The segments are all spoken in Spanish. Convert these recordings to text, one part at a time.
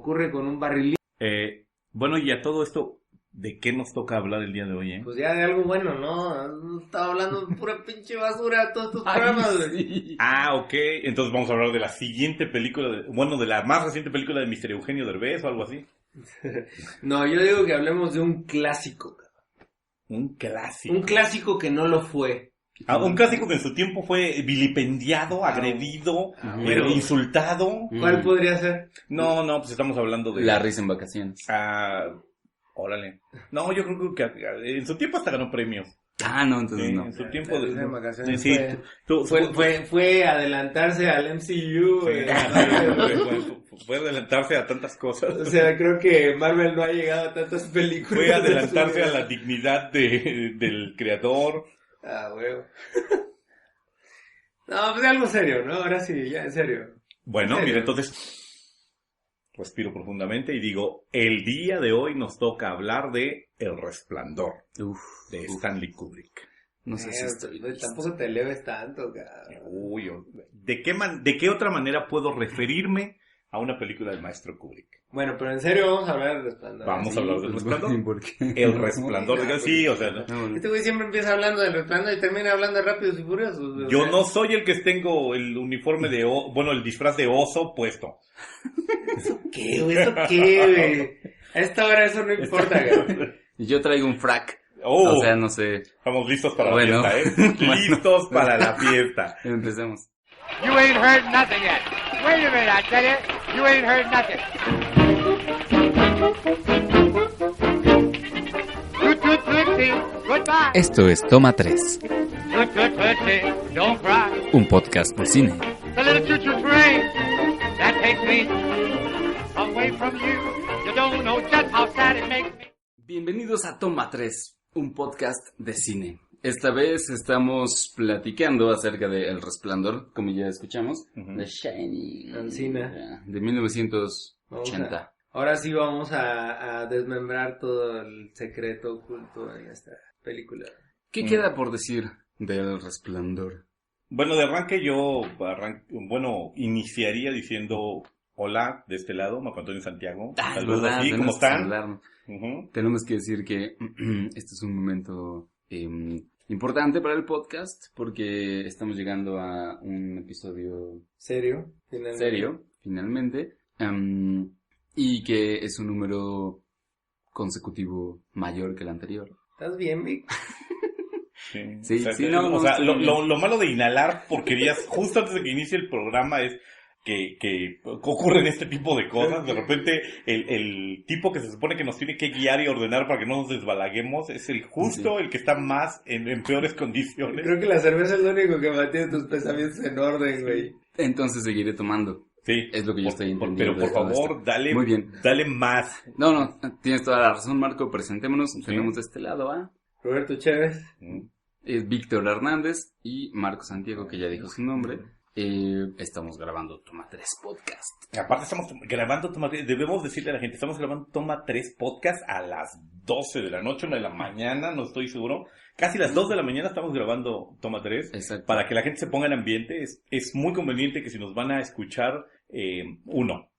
ocurre con un barrilito. Bueno, y a todo esto, ¿de qué nos toca hablar el día de hoy, Pues ya de algo bueno, ¿no? Estaba hablando de pura pinche basura todos estos programas, güey. Sí. Ok. Entonces vamos a hablar de la siguiente película, de la más reciente película de Mr. Eugenio Derbez o algo así. No, yo digo que hablemos de un clásico. Un clásico. Un clásico que no lo fue. Un clásico que en su tiempo fue vilipendiado, agredido, pero- insultado. ¿Cuál podría ser? No, pues estamos hablando de... La risa en vacaciones. Órale. No, yo creo que en su tiempo hasta ganó premios. No, entonces Sí, no. en su tiempo La risa en vacaciones sí, fue adelantarse al MCU, güey. Fue adelantarse a tantas cosas. O sea, creo que Marvel no ha llegado a tantas películas. Fue adelantarse a la dignidad del creador. Huevo. No, pues algo serio, ¿no? Ahora sí, ya, en serio. Bueno, ¿En serio? mira, entonces respiro profundamente y digo, el día de hoy nos toca hablar de El Resplandor, de Stanley Kubrick. No sé si estoy... Pues, tampoco te leves tanto, cabrón. Uy, ¿de qué otra manera puedo referirme a una película del maestro Kubrick? Bueno, pero en serio vamos a hablar del Resplandor. Vamos a hablar del Resplandor. ¿Por qué? El Resplandor, sí, o sea... Este güey siempre empieza hablando del Resplandor y termina hablando de Rápidos y Furiosos. Yo no soy el que tengo el uniforme de el disfraz de oso puesto. ¿Qué, güey? ¿Eso qué, güey? A esta hora eso no importa, güey. Y yo traigo un frac. Oh, O sea, no sé. estamos listos para Bueno. la fiesta, ¿eh? Bueno. Listos para la fiesta. Empecemos. You ain't heard nothing yet. Wait a minute, I tell you. You ain't heard nothing. Toot-toot-tootsie, goodbye. Esto es Toma 3, Toot-toot-tootsie, don't cry. un podcast de cine. The little choo-choo train that takes me away from you. You don't know just how sad it makes me. Bienvenidos a Toma 3, un podcast de cine. Esta vez estamos platicando acerca de El Resplandor, como ya escuchamos, The Shining, Ancina. de 1980. Ahora sí vamos a desmembrar todo el secreto oculto en esta película. ¿Qué queda por decir de El Resplandor? Bueno, de arranque iniciaría diciendo hola de este lado, Marco Antonio Santiago. Saludos, ¿Verdad? ¿sí? ¿Cómo Tenemos que están? saludarnos. Ujú. Tenemos que decir que este es un momento importante para el podcast porque estamos llegando a un episodio ¿Serio? serio, finalmente, y que es un número consecutivo mayor que el anterior. ¿Estás bien, Vic? Sí, O sea, sí, no, o sea, estoy bien. lo malo de inhalar porquerías justo antes de que inicie el programa es que ocurren este tipo de cosas. De repente, el tipo que se supone que nos tiene que guiar y ordenar para que no nos desbalaguemos es el que está más en peores condiciones. Creo que la cerveza es lo único que mantiene tus pensamientos en orden, güey. Entonces seguiré tomando. Sí. Es lo que yo estoy entendiendo. Pero por de todo favor, esto. dale, Muy bien. dale más. No, tienes toda la razón, Marco. Presentémonos. Tenemos de este lado a Roberto Chévez. es Víctor Hernández y Marco Santiago, que ya dijo su nombre. Estamos grabando Toma 3 Podcast. Aparte estamos grabando Toma 3, debemos decirle a la gente, estamos grabando Toma 3 Podcast a las 12 de la noche, 1 de la mañana, no estoy seguro. Casi las 2 de la mañana estamos grabando Toma 3. Exacto. Para que la gente se ponga en ambiente, es muy conveniente que si nos van a escuchar,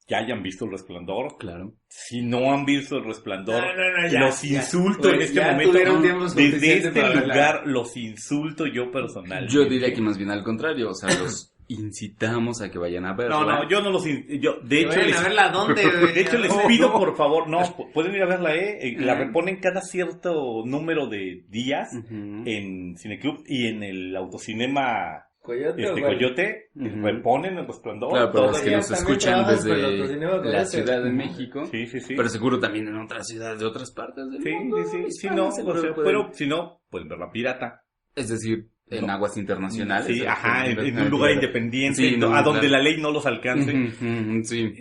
ya hayan visto El Resplandor. Claro. Si no han visto El Resplandor, No, ya, los ya. insulto Güey, en este ya momento. tuvieron tiempo Desde suficiente este para lugar los insulto yo personalmente. Yo diría que más bien al contrario, o sea, los incitamos a que vayan a verla. No, yo no los... Yo, de hecho, Vayan a verla, ¿dónde, güey? de hecho, les No. pido, por favor, pueden ir a verla, la reponen cada cierto número de días Ujú. en Cineclub y en el autocinema ¿Coyote o cuál? Coyote, Ujú. reponen El Resplandor. Claro, para los todas- que ya nos también escuchan trabajas con el desde autocinema la Coyote. Ciudad de México, Sí. pero seguro también en otras ciudades de otras partes del Sí, mundo. sí. Si hispana, no, seguro o sea, pueden- pero si no, pueden verla pirata. Es decir, en No. aguas internacionales. Sí, en un lugar independiente, Sí, no, a donde claro. la ley no los alcance. Ujú, sí.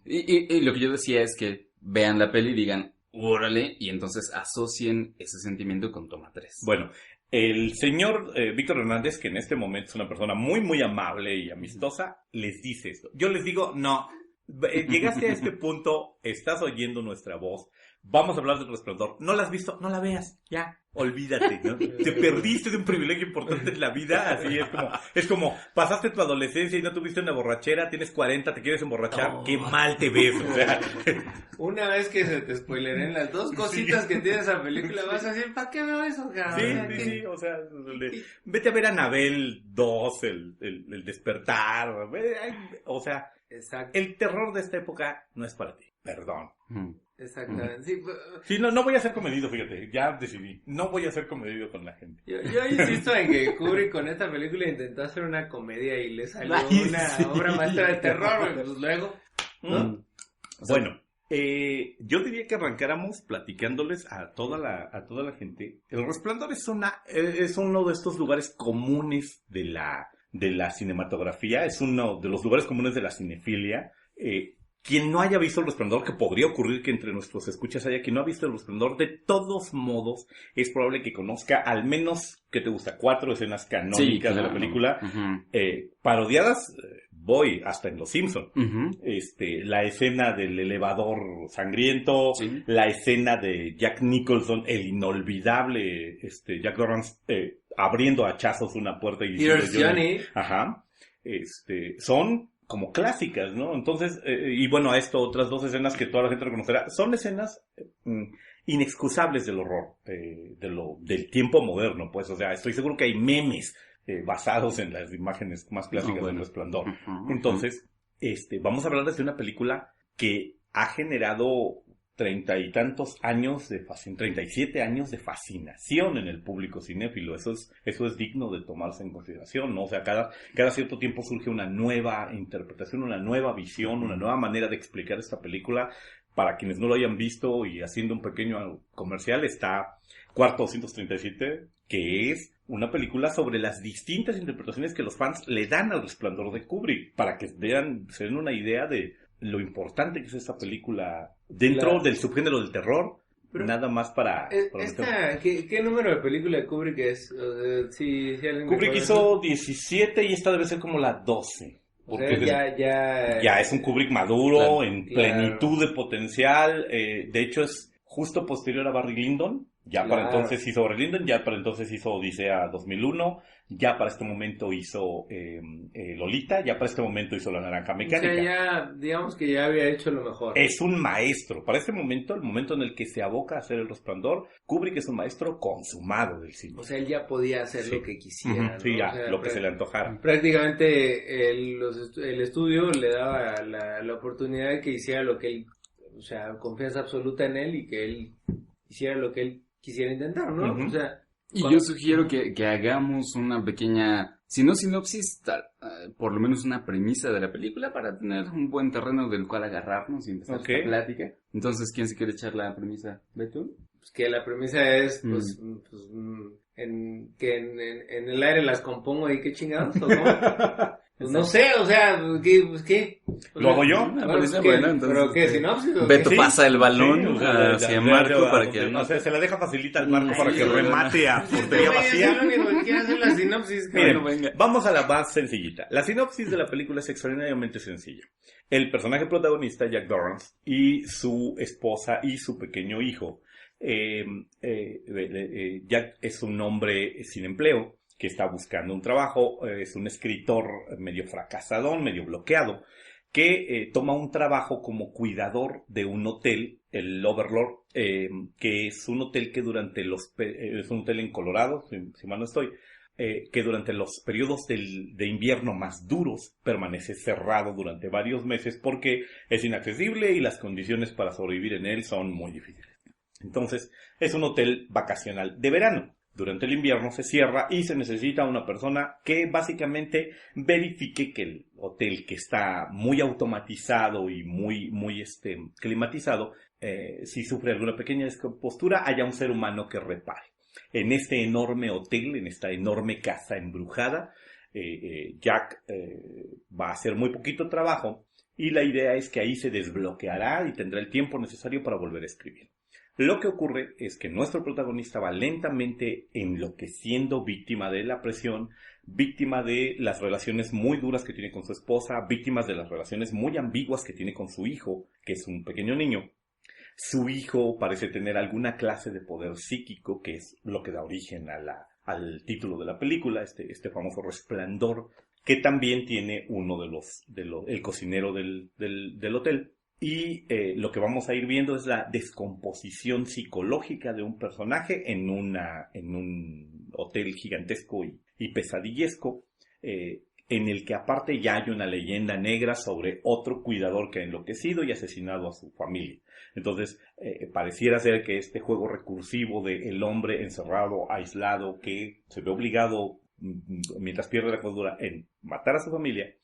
Y lo que yo decía es que vean la peli y digan, órale, y entonces asocien ese sentimiento con Toma 3. Bueno, el señor Víctor Hernández, que en este momento es una persona muy, muy amable y amistosa, les dice esto. Yo les digo, no, Llegaste a este punto, estás oyendo nuestra voz, vamos a hablar del Resplandor. ¿No la has visto? No la veas, ya, olvídate, ¿no? Te perdiste de un privilegio importante en la vida, así es como, pasaste tu adolescencia y no tuviste una borrachera, tienes 40, te quieres emborrachar, qué mal te ves, o sea. Una vez que se te spoileren las dos cositas que tiene esa película, vas a decir, ¿para qué veo eso, cabrón? Sí, o sea, vete a ver a Anabel 2, el despertar, o sea, exacto. El terror de esta época no es para ti, perdón. Exactamente. Sí, no voy a ser comedido, fíjate, ya decidí, no voy a ser comedido con la gente. Yo insisto en que Kubrick con esta película intentó hacer una comedia y le salió una obra maestra de terror, pues luego, ¿no? Bueno, yo diría que arrancáramos platicándoles a toda la gente. El Resplandor es uno de estos lugares comunes de la cinematografía, es uno de los lugares comunes de la cinefilia. Quien no haya visto El Resplandor, que podría ocurrir que entre nuestros escuchas haya quien no ha visto El Resplandor, de todos modos es probable que conozca al menos, ¿qué te gusta? 4 escenas canónicas de la película, parodiadas, voy hasta en Los Simpson. La escena del elevador sangriento, la escena de Jack Nicholson, el inolvidable Jack Torrance abriendo a hachazos una puerta y diciendo Here's Johnny. Ajá. Son como clásicas, ¿no? Entonces, y bueno, a esto, otras 2 escenas que toda la gente reconocerá, son escenas inexcusables del horror, del tiempo moderno, pues, o sea, estoy seguro que hay memes basados en las imágenes más clásicas del Resplandor. Entonces, vamos a hablar de una película que ha generado 30 y tantos años 37 años de fascinación en el público cinéfilo. Eso es digno de tomarse en consideración, ¿no? O sea, cada cierto tiempo surge una nueva interpretación, una nueva visión, una nueva manera de explicar esta película. Para quienes no lo hayan visto, y haciendo un pequeño comercial, está Cuarto 237, que es una película sobre las distintas interpretaciones que los fans le dan al Resplandor de Kubrick, para que se den una idea de lo importante que es esta película dentro del subgénero del terror. Pero nada más para ¿qué número de película de Kubrick es? Si alguien Kubrick hizo 17 y esta debe ser como la 12. Porque ya es un Kubrick maduro, en plenitud de potencial. De hecho, es justo posterior a Barry Lyndon. Para entonces hizo Barry Lyndon, ya para entonces hizo Odisea 2001, ya para este momento hizo Lolita, ya para este momento hizo La Naranja Mecánica. O sea, ya, digamos que ya había hecho lo mejor. Es un maestro. Para este momento, el momento en el que se aboca a hacer El Resplandor, Kubrick es un maestro consumado del cine. O sea, él ya podía hacer lo que quisiera, ¿no? Sí, ya, o sea, lo que se le antojara. Prácticamente el estudio le daba la oportunidad de que hiciera lo que él, o sea, confianza absoluta en él y que él hiciera lo que él quisiera intentar, ¿no? O sea, yo sugiero que hagamos una pequeña, si no sinopsis, por lo menos una premisa de la película para tener un buen terreno del cual agarrarnos y empezar esta plática. Entonces, ¿quién se quiere echar la premisa? ¿Beto? Pues que la premisa es, en el aire las compongo y qué chingados, ¿o cómo? Pues no sé, o sea, ¿qué? ¿Lo hago yo? ¿Pero qué? ¿Sinopsis? Beto pasa el balón hacia Marco para que... O sea, se la deja facilita al Marco para que remate a portería vacía. Quiero hacer la sinopsis. Miren, vamos a la más sencillita. La sinopsis de la película es extraordinariamente sencilla. El personaje protagonista, Jack Torrance, y su esposa y su pequeño hijo. Jack es un hombre sin empleo que está buscando un trabajo, es un escritor medio fracasadón, medio bloqueado, que toma un trabajo como cuidador de un hotel, el Overlord, que es un hotel que es un hotel en Colorado, si mal no estoy, que durante los periodos de invierno más duros permanece cerrado durante varios meses porque es inaccesible y las condiciones para sobrevivir en él son muy difíciles. Entonces, es un hotel vacacional de verano. Durante el invierno se cierra y se necesita una persona que básicamente verifique que el hotel, que está muy automatizado y muy climatizado, si sufre alguna pequeña descompostura, haya un ser humano que repare. En este enorme hotel, en esta enorme casa embrujada, Jack va a hacer muy poquito trabajo y la idea es que ahí se desbloqueará y tendrá el tiempo necesario para volver a escribir. Lo que ocurre es que nuestro protagonista va lentamente enloqueciendo, víctima de la presión, víctima de las relaciones muy duras que tiene con su esposa, víctima de las relaciones muy ambiguas que tiene con su hijo, que es un pequeño niño. Su hijo parece tener alguna clase de poder psíquico, que es lo que da origen al título de la película, este famoso Resplandor, que también tiene uno el cocinero del hotel. Y lo que vamos a ir viendo es la descomposición psicológica de un personaje en un hotel gigantesco y pesadillesco, en el que aparte ya hay una leyenda negra sobre otro cuidador que ha enloquecido y asesinado a su familia. Entonces, pareciera ser que este juego recursivo de el hombre encerrado, aislado, que se ve obligado, mientras pierde la cordura, en matar a su familia,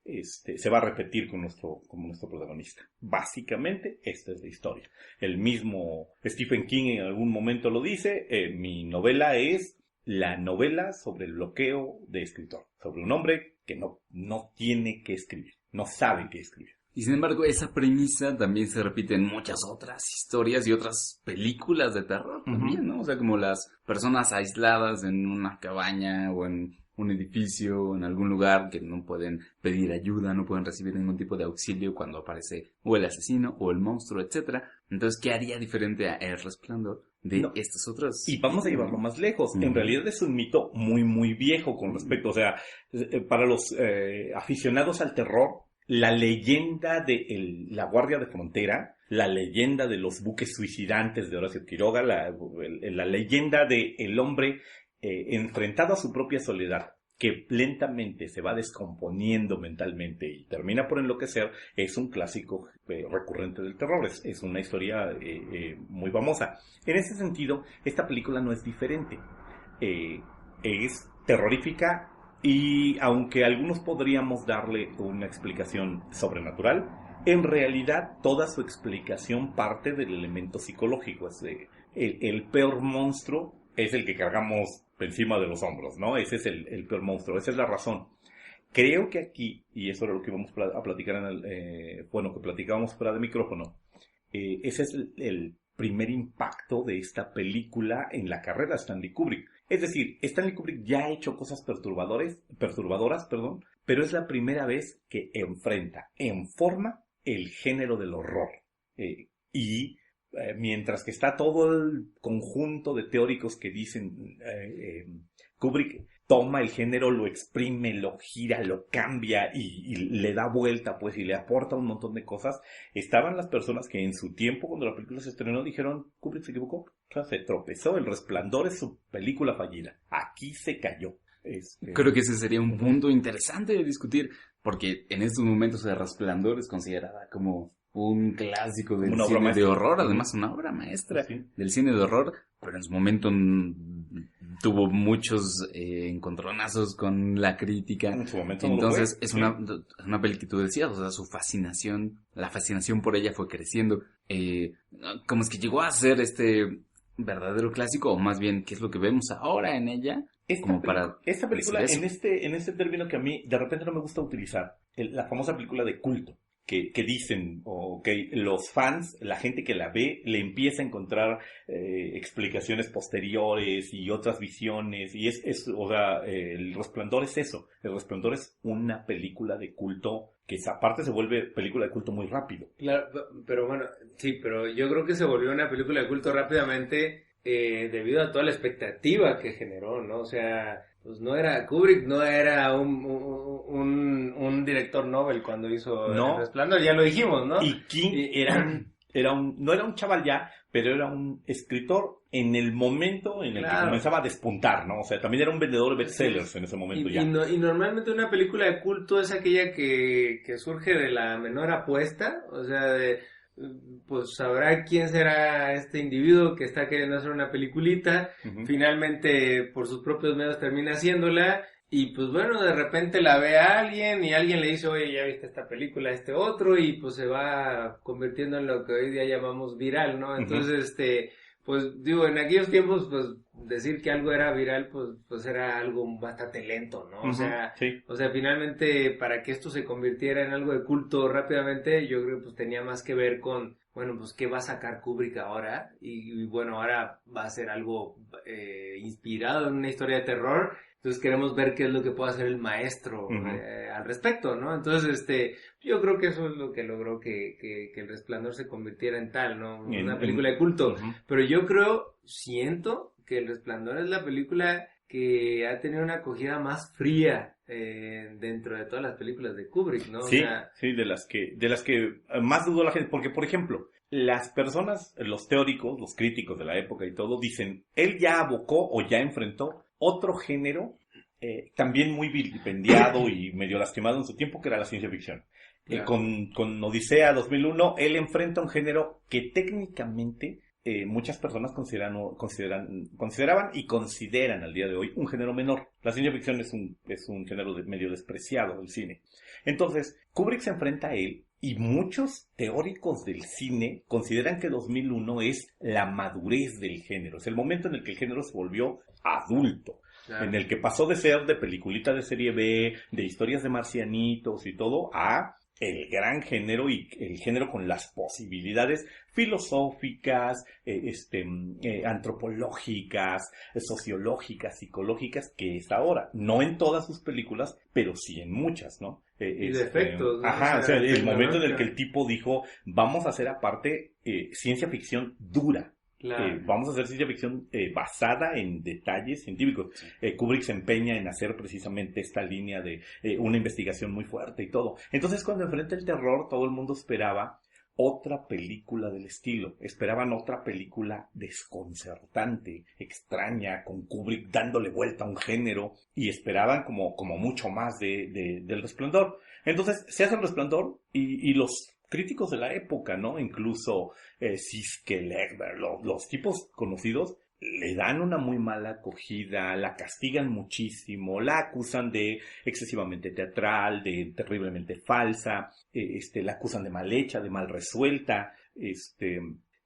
se va a repetir como nuestro protagonista. Básicamente, esta es la historia. El mismo Stephen King en algún momento lo dice, mi novela es la novela sobre el bloqueo de escritor, sobre un hombre que no tiene que escribir, no sabe qué escribir. Y sin embargo, esa premisa también se repite en muchas otras historias y otras películas de terror también, ¿no? O sea, como las personas aisladas en una cabaña o en un edificio o en algún lugar que no pueden pedir ayuda, no pueden recibir ningún tipo de auxilio cuando aparece o el asesino o el monstruo, etcétera. Entonces, ¿qué haría diferente a El Resplandor de estas otras? Y vamos a llevarlo más lejos. En realidad es un mito muy, muy viejo con respecto, o sea, para los aficionados al terror, la leyenda de la Guardia de Frontera, la leyenda de los buques suicidantes de Horacio Quiroga, la leyenda de el hombre enfrentado a su propia soledad, que lentamente se va descomponiendo mentalmente y termina por enloquecer, es un clásico recurrente del terror, es una historia muy famosa. En ese sentido, esta película no es diferente, es terrorífica y aunque algunos podríamos darle una explicación sobrenatural, en realidad toda su explicación parte del elemento psicológico, el peor monstruo es el que cargamos encima de los hombros, ¿no? Ese es el peor monstruo, esa es la razón. Creo que aquí, y eso era lo que íbamos a platicar que platicábamos fuera de micrófono, ese es el primer impacto de esta película en la carrera de Stanley Kubrick. Es decir, Stanley Kubrick ya ha hecho cosas perturbadoras, pero es la primera vez que enfrenta en forma el género del horror. Mientras que está todo el conjunto de teóricos que dicen Kubrick toma el género, lo exprime, lo gira, lo cambia y le da vuelta, pues, y le aporta un montón de cosas. Estaban las personas que en su tiempo, cuando la película se estrenó, dijeron, Kubrick se equivocó, o sea, se tropezó, El Resplandor es su película fallida, aquí se cayó. Creo que ese sería un punto interesante de discutir, porque en estos momentos El Resplandor es considerada como un clásico del cine de horror, además una obra maestra del cine de horror, pero en su momento tuvo muchos encontronazos con la crítica. En su momento entonces es una peli que tú decías, o sea, la fascinación por ella fue creciendo. ¿Cómo es que llegó a ser este verdadero clásico? O más bien, ¿qué es lo que vemos ahora en ella? Esta película, en este término que a mí de repente no me gusta utilizar, la famosa película de culto. Que dicen, que los fans, la gente que la ve, le empieza a encontrar explicaciones posteriores y otras visiones, y El Resplandor es eso. El Resplandor es una película de culto que aparte se vuelve película de culto muy rápido. Claro, pero bueno, sí, pero yo creo que se volvió una película de culto rápidamente debido a toda la expectativa que generó, ¿no? O sea, pues Kubrick no era un director Nobel cuando hizo El Resplandor, ya lo dijimos, ¿no? Y King no era un chaval ya, pero era un escritor en el momento en el que comenzaba a despuntar, ¿no? O sea, también era un vendedor de bestsellers en ese momento ya. Y normalmente una película de culto es aquella que surge de la menor apuesta, o sea, pues sabrá quién será este individuo que está queriendo hacer una peliculita, finalmente por sus propios medios termina haciéndola, y pues bueno, de repente la ve a alguien y alguien le dice, oye, ya viste esta película, este otro, y pues se va convirtiendo en lo que hoy día llamamos viral, ¿no? Entonces, pues digo, en aquellos tiempos, pues decir que algo era viral, pues era algo bastante lento, ¿no? O sea, finalmente para que esto se convirtiera en algo de culto rápidamente, yo creo que pues tenía más que ver con bueno, pues ¿qué va a sacar Kubrick ahora? Y bueno, ahora va a ser algo inspirado en una historia de terror. Entonces queremos ver qué es lo que puede hacer el maestro al respecto, ¿no? Entonces, yo creo que eso es lo que logró que El Resplandor se convirtiera en tal, ¿no? Una película de culto. Pero yo siento que El Resplandor es la película que ha tenido una acogida más fría dentro de todas las películas de Kubrick, ¿no? Sí, o sea, sí, de las que más dudó la gente, porque por ejemplo, las personas, los teóricos, los críticos de la época y todo, dicen, él ya abocó o ya enfrentó otro género también muy vilipendiado y medio lastimado en su tiempo, que era la ciencia ficción. Claro. Con Odisea 2001, él enfrenta un género que técnicamente muchas personas consideraban y consideran al día de hoy un género menor. La ciencia ficción es un género medio despreciado del cine. Entonces, Kubrick se enfrenta a él y muchos teóricos del cine consideran que 2001 es la madurez del género. Es el momento en el que el género se volvió adulto. Claro. En el que pasó de ser de peliculita de serie B, de historias de marcianitos y todo, a el gran género y el género con las posibilidades filosóficas, antropológicas, sociológicas, psicológicas que es ahora. No en todas sus películas, pero sí en muchas, ¿no? Y de efectos, ¿no? Ajá, o sea, el momento en el que el tipo dijo, vamos a hacer aparte ciencia ficción dura. Claro. Vamos a hacer ciencia ficción basada en detalles científicos. Sí. Kubrick se empeña en hacer precisamente esta línea de una investigación muy fuerte y todo. Entonces, cuando enfrenta el terror, todo el mundo esperaba otra película del estilo. Esperaban otra película desconcertante, extraña, con Kubrick dándole vuelta a un género, y esperaban como mucho más del Resplandor. Entonces, se hace el Resplandor y los críticos de la época, ¿no? Incluso Siskel, Egbert, los tipos conocidos, le dan una muy mala acogida, la castigan muchísimo, la acusan de excesivamente teatral, de terriblemente falsa, la acusan de mal hecha, de mal resuelta,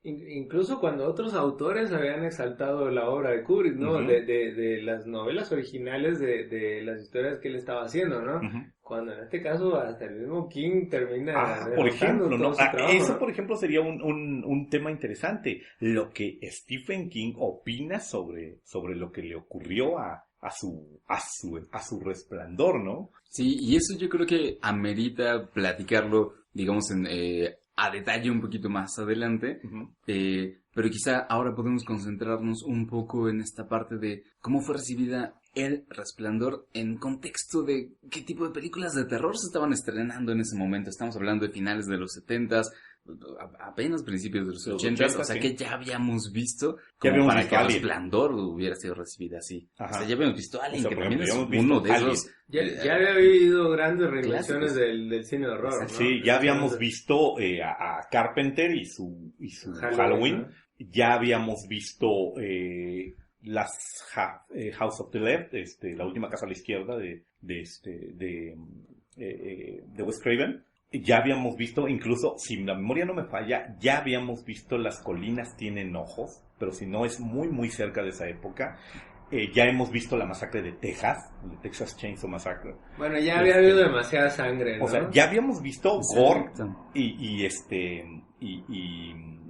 Incluso cuando otros autores habían exaltado la obra de Kubrick, ¿no? De las novelas originales de las historias que él estaba haciendo, ¿no? Cuando en este caso hasta el mismo King termina por ejemplo, ¿no? trabajo, eso, ¿no? por ejemplo, sería un tema interesante. Lo que Stephen King opina sobre lo que le ocurrió a su Resplandor, ¿no? Sí, y eso yo creo que amerita platicarlo, digamos, a detalle un poquito más adelante, pero quizá ahora podemos concentrarnos un poco en esta parte de cómo fue recibida El Resplandor en contexto de qué tipo de películas de terror se estaban estrenando en ese momento. Estamos hablando de finales de los 70s, apenas principios de los 80s, o sea que ya habíamos visto como para que El Resplandor hubiera sido recibida así. Ajá. O sea, ya habíamos visto Alien, que también es uno de esos. Ya había habido grandes reinvenciones del cine de horror, ¿no? Sí, ya habíamos visto a Carpenter y su Halloween. ¿No? Ya habíamos visto las House of the Left, la última casa a la izquierda de Wes Craven. Ya habíamos visto, incluso, si la memoria no me falla, ya habíamos visto Las colinas tienen ojos, pero si no es muy muy cerca de esa época. Ya hemos visto la masacre de Texas, el Texas Chainsaw Massacre. Bueno, ya había habido demasiada sangre, ¿no? O sea, ya habíamos visto gore y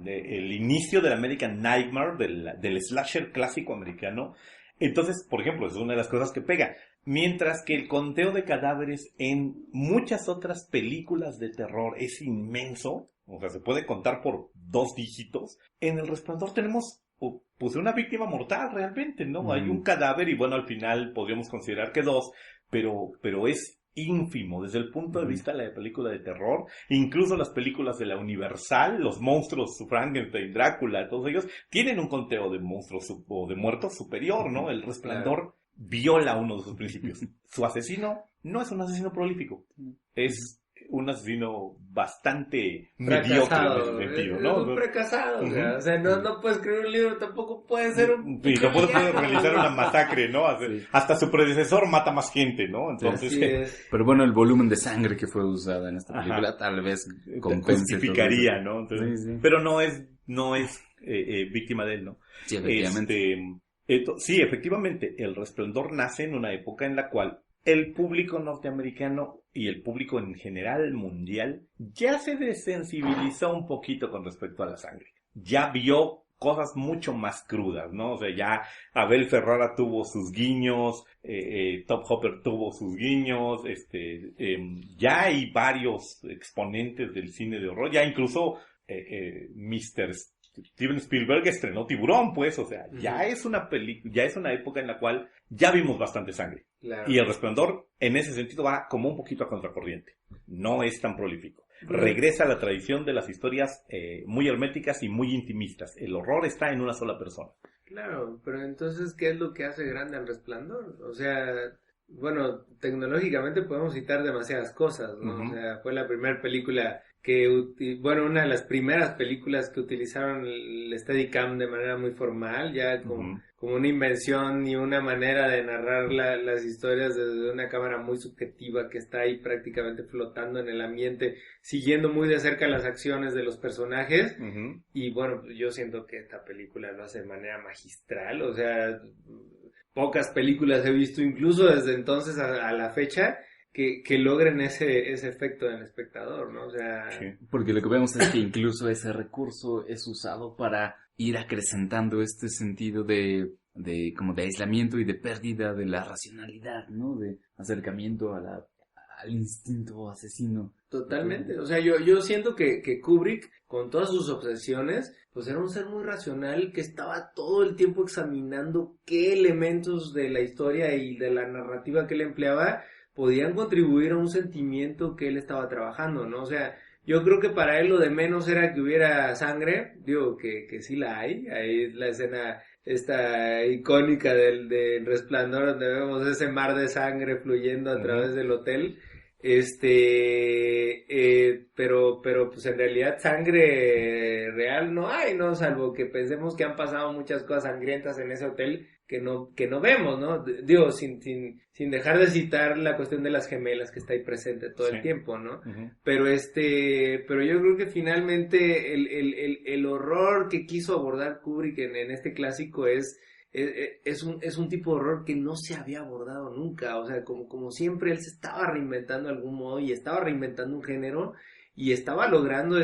el inicio del American Nightmare, del slasher clásico americano. Entonces, por ejemplo, es una de las cosas que pega. Mientras que el conteo de cadáveres en muchas otras películas de terror es inmenso, o sea, se puede contar por 2 dígitos, en El Resplandor tenemos pues una víctima mortal realmente, ¿no? Hay un cadáver y bueno, al final podríamos considerar que 2, pero es ínfimo desde el punto de vista de la película de terror. Incluso las películas de la Universal, los monstruos, Frankenstein, Drácula, todos ellos tienen un conteo de monstruos o de muertos superior, ¿no? El Resplandor viola uno de sus principios. Su asesino no es un asesino prolífico, es un asesino bastante mediocre en ese sentido, ¿no? Un fracasado, o sea, no puede escribir un libro, tampoco puede ser un... Sí, no puede realizar una masacre, ¿no? Hasta su predecesor mata más gente, ¿no? Entonces... Pero bueno, el volumen de sangre que fue usada en esta película tal vez compense justificaría, ¿no? Entonces, pero no es víctima de él, ¿no? Sí, efectivamente. Sí, efectivamente, El Resplandor nace en una época en la cual el público norteamericano y el público en general mundial ya se desensibilizó un poquito con respecto a la sangre. Ya vio cosas mucho más crudas, ¿no? O sea, ya Abel Ferrara tuvo sus guiños, Top Hopper tuvo sus guiños, ya hay varios exponentes del cine de horror, ya incluso Mr. Steven Spielberg estrenó Tiburón, pues, o sea, ya es una ya es una época en la cual ya vimos bastante sangre. Claro. Y El Resplandor, en ese sentido, va como un poquito a contracorriente. No es tan prolífico. Regresa a la tradición de las historias muy herméticas y muy intimistas. El horror está en una sola persona. Claro, pero entonces, ¿qué es lo que hace grande al Resplandor? O sea, bueno, tecnológicamente podemos citar demasiadas cosas, ¿no? O sea, fue la primera película una de las primeras películas que utilizaron el Steadicam de manera muy formal, ya como una invención y una manera de narrar las historias desde una cámara muy subjetiva que está ahí prácticamente flotando en el ambiente, siguiendo muy de cerca las acciones de los personajes. Y bueno, yo siento que esta película lo hace de manera magistral, o sea, pocas películas he visto, incluso desde entonces a la fecha, que logren ese efecto en el espectador, ¿no? O sea... Sí. Porque lo que vemos es que incluso ese recurso es usado para ir acrecentando este sentido de como de aislamiento y de pérdida de la racionalidad, ¿no? De acercamiento al instinto asesino. Totalmente, o sea, yo siento que Kubrick, con todas sus obsesiones, pues era un ser muy racional que estaba todo el tiempo examinando qué elementos de la historia y de la narrativa que él empleaba podían contribuir a un sentimiento que él estaba trabajando, ¿no? O sea, yo creo que para él lo de menos era que hubiera sangre, digo que sí la hay la escena esta icónica del Resplandor donde vemos ese mar de sangre fluyendo a través del hotel, pero pues en realidad sangre real no hay, ¿no? Salvo que pensemos que han pasado muchas cosas sangrientas en ese hotel que no vemos, ¿no? Digo, sin dejar de citar la cuestión de las gemelas que está ahí presente todo el tiempo, ¿no? Pero pero yo creo que finalmente el horror que quiso abordar Kubrick en este clásico es un tipo de horror que no se había abordado nunca, o sea, como siempre él se estaba reinventando de algún modo y estaba reinventando un género y estaba logrando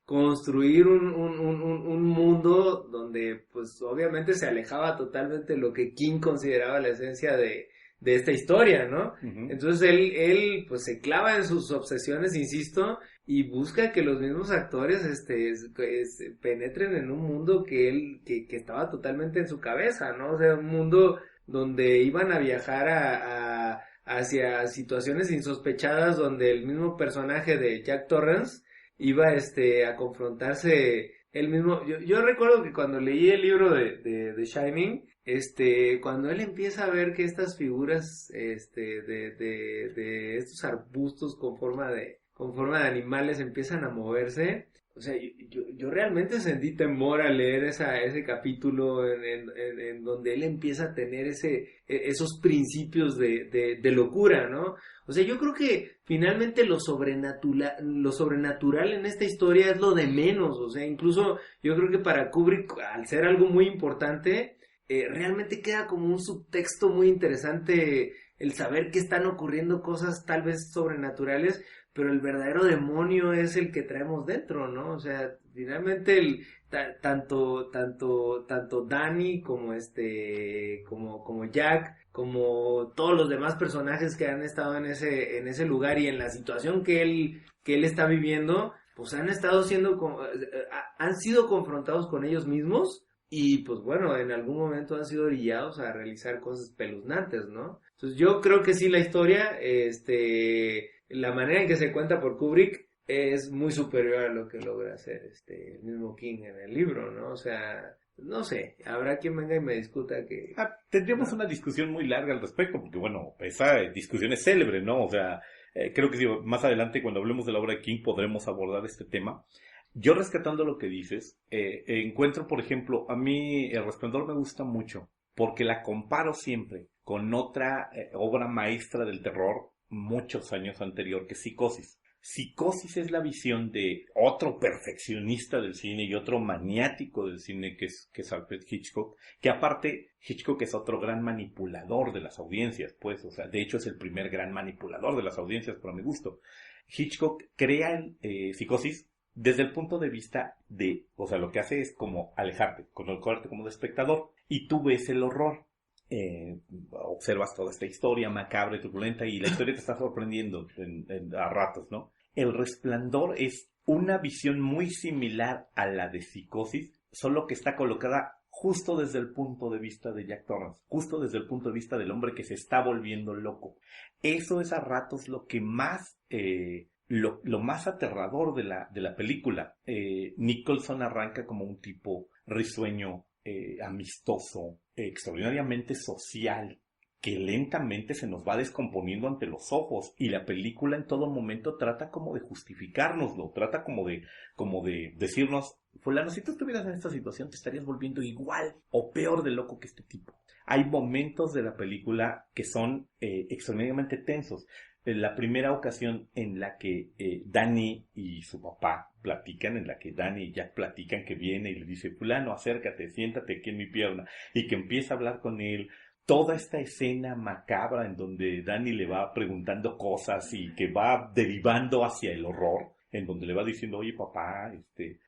construir un mundo donde pues obviamente se alejaba totalmente de lo que King consideraba la esencia de esta historia, ¿no? Entonces él pues se clava en sus obsesiones, insisto, y busca que los mismos actores penetren en un mundo que estaba totalmente en su cabeza, ¿no? O sea, un mundo donde iban a viajar hacia situaciones insospechadas, donde el mismo personaje de Jack Torrance iba a confrontarse él mismo. Yo recuerdo que cuando leí el libro de Shining, cuando él empieza a ver que estas figuras de estos arbustos con forma de animales empiezan a moverse, o sea, yo realmente sentí temor al leer ese capítulo en donde él empieza a tener esos principios de locura, ¿no? O sea, yo creo que finalmente lo sobrenatural en esta historia es lo de menos, o sea, incluso yo creo que para Kubrick, al ser algo muy importante, realmente queda como un subtexto muy interesante el saber que están ocurriendo cosas tal vez sobrenaturales, pero el verdadero demonio es el que traemos dentro, ¿no? O sea, finalmente tanto Danny como como Jack, como todos los demás personajes que han estado en ese lugar y en la situación que él está viviendo, pues han sido confrontados con ellos mismos y pues bueno, en algún momento han sido orillados a realizar cosas espeluznantes, ¿no? Entonces yo creo que sí, la historia, la manera en que se cuenta por Kubrick es muy superior a lo que logra hacer el mismo King en el libro, ¿no? O sea, no sé, habrá quien venga y me discuta que... Tendríamos una discusión muy larga al respecto, porque bueno, esa discusión es célebre, ¿no? O sea, creo que sí, más adelante cuando hablemos de la obra de King podremos abordar este tema. Yo rescatando lo que dices, encuentro, por ejemplo, a mí El Resplandor me gusta mucho, porque la comparo siempre con otra obra maestra del terror muchos años anterior, que es Psicosis. Psicosis es la visión de otro perfeccionista del cine y otro maniático del cine que es Alfred Hitchcock, que aparte Hitchcock es otro gran manipulador de las audiencias, pues, o sea, de hecho es el primer gran manipulador de las audiencias para mi gusto. Hitchcock crea Psicosis desde el punto de vista de, o sea, lo que hace es como alejarte, colocarte como de espectador, y tú ves el horror. Observas toda esta historia macabra y turbulenta y la historia te está sorprendiendo a ratos, ¿no? El Resplandor es una visión muy similar a la de Psicosis, solo que está colocada justo desde el punto de vista de Jack Torrance, justo desde el punto de vista del hombre que se está volviendo loco. Eso es a ratos lo que más, lo más aterrador de la película. Nicholson arranca como un tipo risueño, amistoso, extraordinariamente social, que lentamente se nos va descomponiendo ante los ojos, y la película en todo momento trata como de justificárnoslo, trata como de decirnos, fulano, si tú estuvieras en esta situación te estarías volviendo igual o peor de loco que este tipo. Hay momentos de la película que son extraordinariamente tensos. La primera ocasión en la que Danny y su papá platican, en la que Danny y Jack platican, que viene y le dice, fulano, acércate, siéntate aquí en mi pierna, y que empieza a hablar con él. Toda esta escena macabra en donde Danny le va preguntando cosas y que va derivando hacia el horror, en donde le va diciendo, oye papá,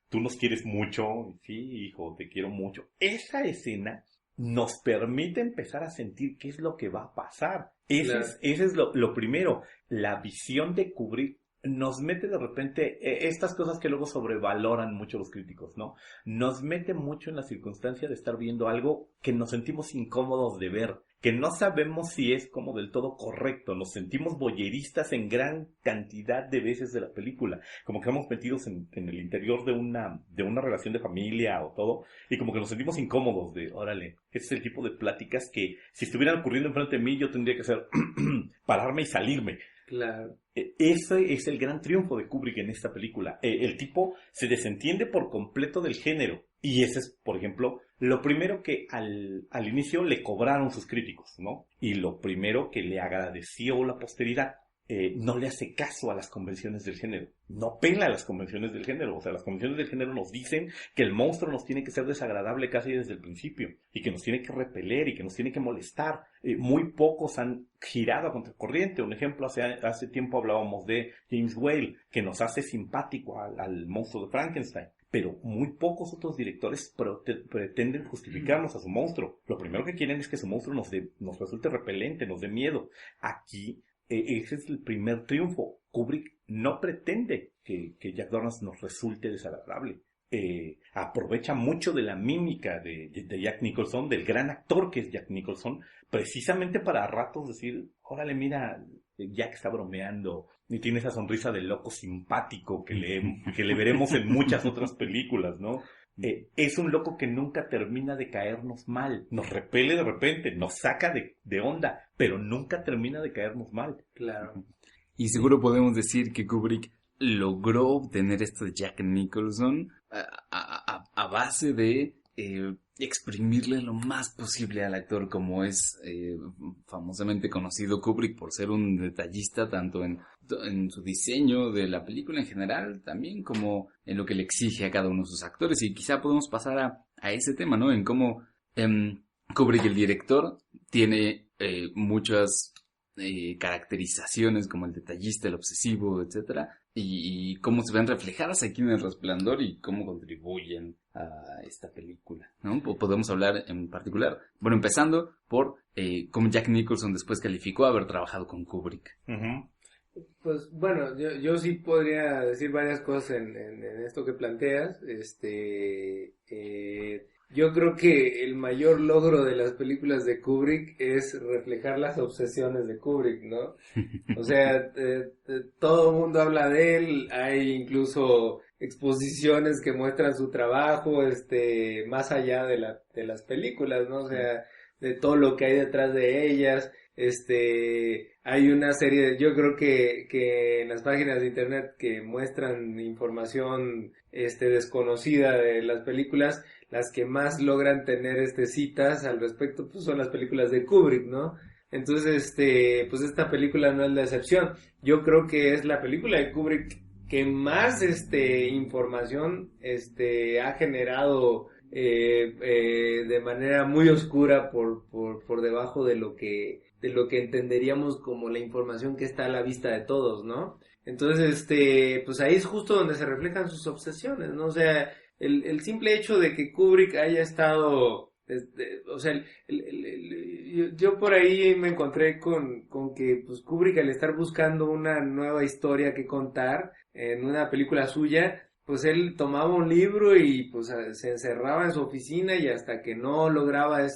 tú nos quieres mucho, sí hijo, te quiero mucho. Esa escena nos permite empezar a sentir qué es lo que va a pasar. Ese es lo primero. La visión de Kubrick nos mete de repente estas cosas que luego sobrevaloran mucho los críticos, ¿no? Nos mete mucho en la circunstancia de estar viendo algo que nos sentimos incómodos de ver, que no sabemos si es como del todo correcto. Nos sentimos voyeristas en gran cantidad de veces de la película, como que vamos metidos en el interior de una relación de familia o todo, y como que nos sentimos incómodos de, órale, este es el tipo de pláticas que si estuvieran ocurriendo enfrente de mí yo tendría que hacer pararme y salirme. Claro. Ese es el gran triunfo de Kubrick en esta película. El tipo se desentiende por completo del género. Y ese es, por ejemplo, lo primero que al inicio le cobraron sus críticos, ¿no? Y lo primero que le agradeció la posteridad. No le hace caso a las convenciones del género. No pela a las convenciones del género. O sea, las convenciones del género nos dicen que el monstruo nos tiene que ser desagradable casi desde el principio. Y que nos tiene que repeler y que nos tiene que molestar. Muy pocos han girado a contracorriente. Un ejemplo, hace tiempo hablábamos de James Whale, que nos hace simpático al monstruo de Frankenstein. Pero muy pocos otros directores pretenden justificarnos a su monstruo. Lo primero que quieren es que su monstruo nos resulte repelente, nos dé miedo. Aquí, ese es el primer triunfo. Kubrick no pretende que Jack Torrance nos resulte desagradable. Aprovecha mucho de la mímica de Jack Nicholson, del gran actor que es Jack Nicholson, precisamente para a ratos decir, órale, mira, Jack está bromeando y tiene esa sonrisa de loco simpático que le veremos en muchas otras películas, ¿no? Es un loco que nunca termina de caernos mal, nos repele de repente, nos saca de onda, pero nunca termina de caernos mal. Claro. Y seguro podemos decir que Kubrick logró obtener esto de Jack Nicholson a base de exprimirle lo más posible al actor, como es famosamente conocido Kubrick por ser un detallista tanto en su diseño de la película en general, también como en lo que le exige a cada uno de sus actores. Y quizá podemos pasar a ese tema, ¿no? En cómo Kubrick, el director, tiene muchas caracterizaciones como el detallista, el obsesivo, etcétera, y cómo se ven reflejadas aquí en El Resplandor y cómo contribuyen a esta película, ¿no? Podemos hablar en particular, bueno, empezando por cómo Jack Nicholson después calificó haber trabajado con Kubrick. Uh-huh. Pues bueno, yo sí podría decir varias cosas en esto que planteas. Yo creo que el mayor logro de las películas de Kubrick es reflejar las obsesiones de Kubrick, ¿no? O sea, todo el mundo habla de él, hay incluso exposiciones que muestran su trabajo, más allá de las películas, ¿no? O sea, de todo lo que hay detrás de ellas. Hay una serie yo creo que en las páginas de internet que muestran información desconocida de las películas, las que más logran tener citas al respecto pues son las películas de Kubrick, ¿no? Entonces, pues esta película no es la excepción. Yo creo que es la película de Kubrick que más, información, ha generado, de manera muy oscura por debajo de lo que entenderíamos como la información que está a la vista de todos, ¿no? Entonces, pues ahí es justo donde se reflejan sus obsesiones, ¿no? O sea, el simple hecho de que Kubrick haya estado, o sea, yo por ahí me encontré con que pues Kubrick, al estar buscando una nueva historia que contar en una película suya, pues él tomaba un libro y pues se encerraba en su oficina, y hasta que no lograba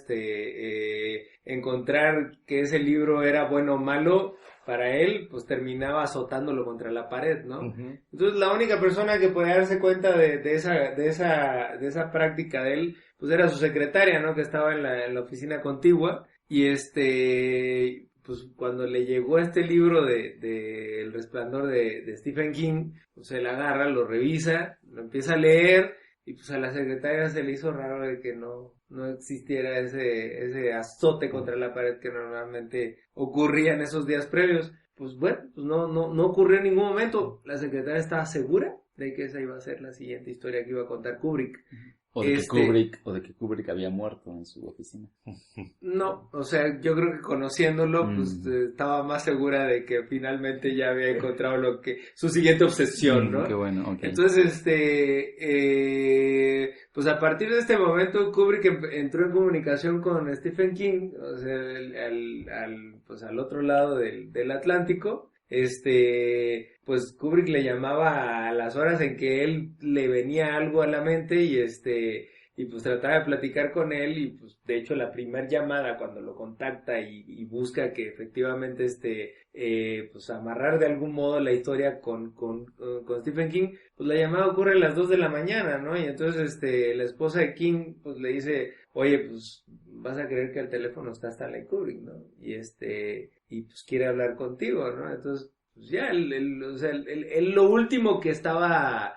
encontrar que ese libro era bueno o malo para él, pues terminaba azotándolo contra la pared, ¿no? Uh-huh. Entonces la única persona que podía darse cuenta de esa práctica de él, pues era su secretaria, ¿no? Que estaba en la oficina contigua, y pues cuando le llegó este libro de El Resplandor de Stephen King, pues él agarra, lo revisa, lo empieza a leer, y pues a la secretaria se le hizo raro de que no existiera ese azote contra la pared que normalmente ocurría en esos días previos. Pues bueno, pues no ocurrió en ningún momento. La secretaria estaba segura de que esa iba a ser la siguiente historia que iba a contar Kubrick. O de que Kubrick había muerto en su oficina. No, o sea, yo creo que conociéndolo, pues estaba más segura de que finalmente ya había encontrado su siguiente obsesión, ¿no? Qué bueno, okay. Entonces, pues a partir de este momento Kubrick entró en comunicación con Stephen King, o sea, pues al otro lado del Atlántico. Pues Kubrick le llamaba a las horas en que él le venía algo a la mente, y pues trataba de platicar con él, y pues de hecho la primer llamada, cuando lo contacta y busca que efectivamente pues amarrar de algún modo la historia con Stephen King, pues la llamada ocurre a las 2 de la mañana, ¿no? Y entonces la esposa de King pues le dice, oye, pues vas a creer que el teléfono está Stanley Kubrick, ¿no? Y pues quiere hablar contigo, ¿no? Entonces, pues ya, o sea, lo último que estaba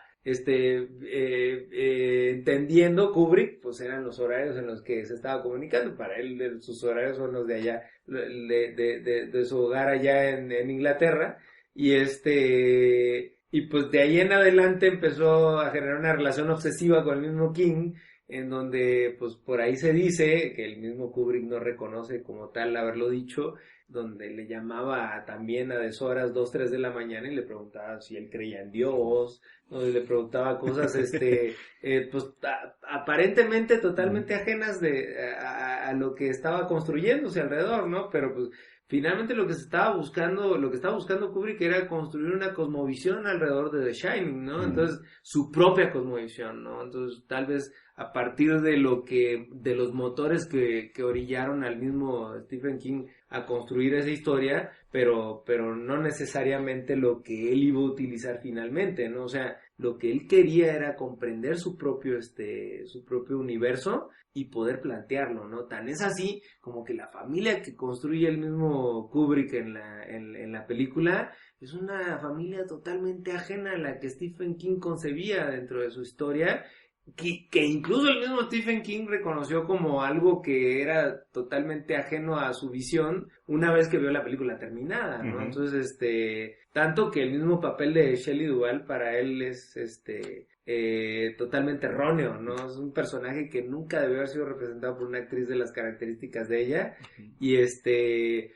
entendiendo Kubrick, pues eran los horarios en los que se estaba comunicando. Para él, sus horarios son los de allá, de su hogar allá en Inglaterra, y pues de ahí en adelante empezó a generar una relación obsesiva con el mismo King, en donde pues por ahí se dice que el mismo Kubrick no reconoce como tal haberlo dicho, donde le llamaba también a deshoras, 2, 3 de la mañana, y le preguntaba si él creía en Dios, donde le preguntaba cosas pues aparentemente totalmente ajenas a lo que estaba construyéndose alrededor, ¿no? Pero pues finalmente lo que estaba buscando Kubrick era construir una cosmovisión alrededor de The Shining, ¿no? Entonces, su propia cosmovisión, ¿no? Entonces, tal vez a partir de los motores que orillaron al mismo Stephen King a construir esa historia, pero no necesariamente lo que él iba a utilizar finalmente, ¿no? O sea, lo que él quería era comprender su propio universo y poder plantearlo, ¿no? Tan es así como que la familia que construye el mismo Kubrick en la película es una familia totalmente ajena a la que Stephen King concebía dentro de su historia, que incluso el mismo Stephen King reconoció como algo que era totalmente ajeno a su visión una vez que vio la película terminada, ¿no? Uh-huh. Entonces, tanto que el mismo papel de Shelley Duvall para él es totalmente erróneo, ¿no? Es un personaje que nunca debió haber sido representado por una actriz de las características de ella, uh-huh. Y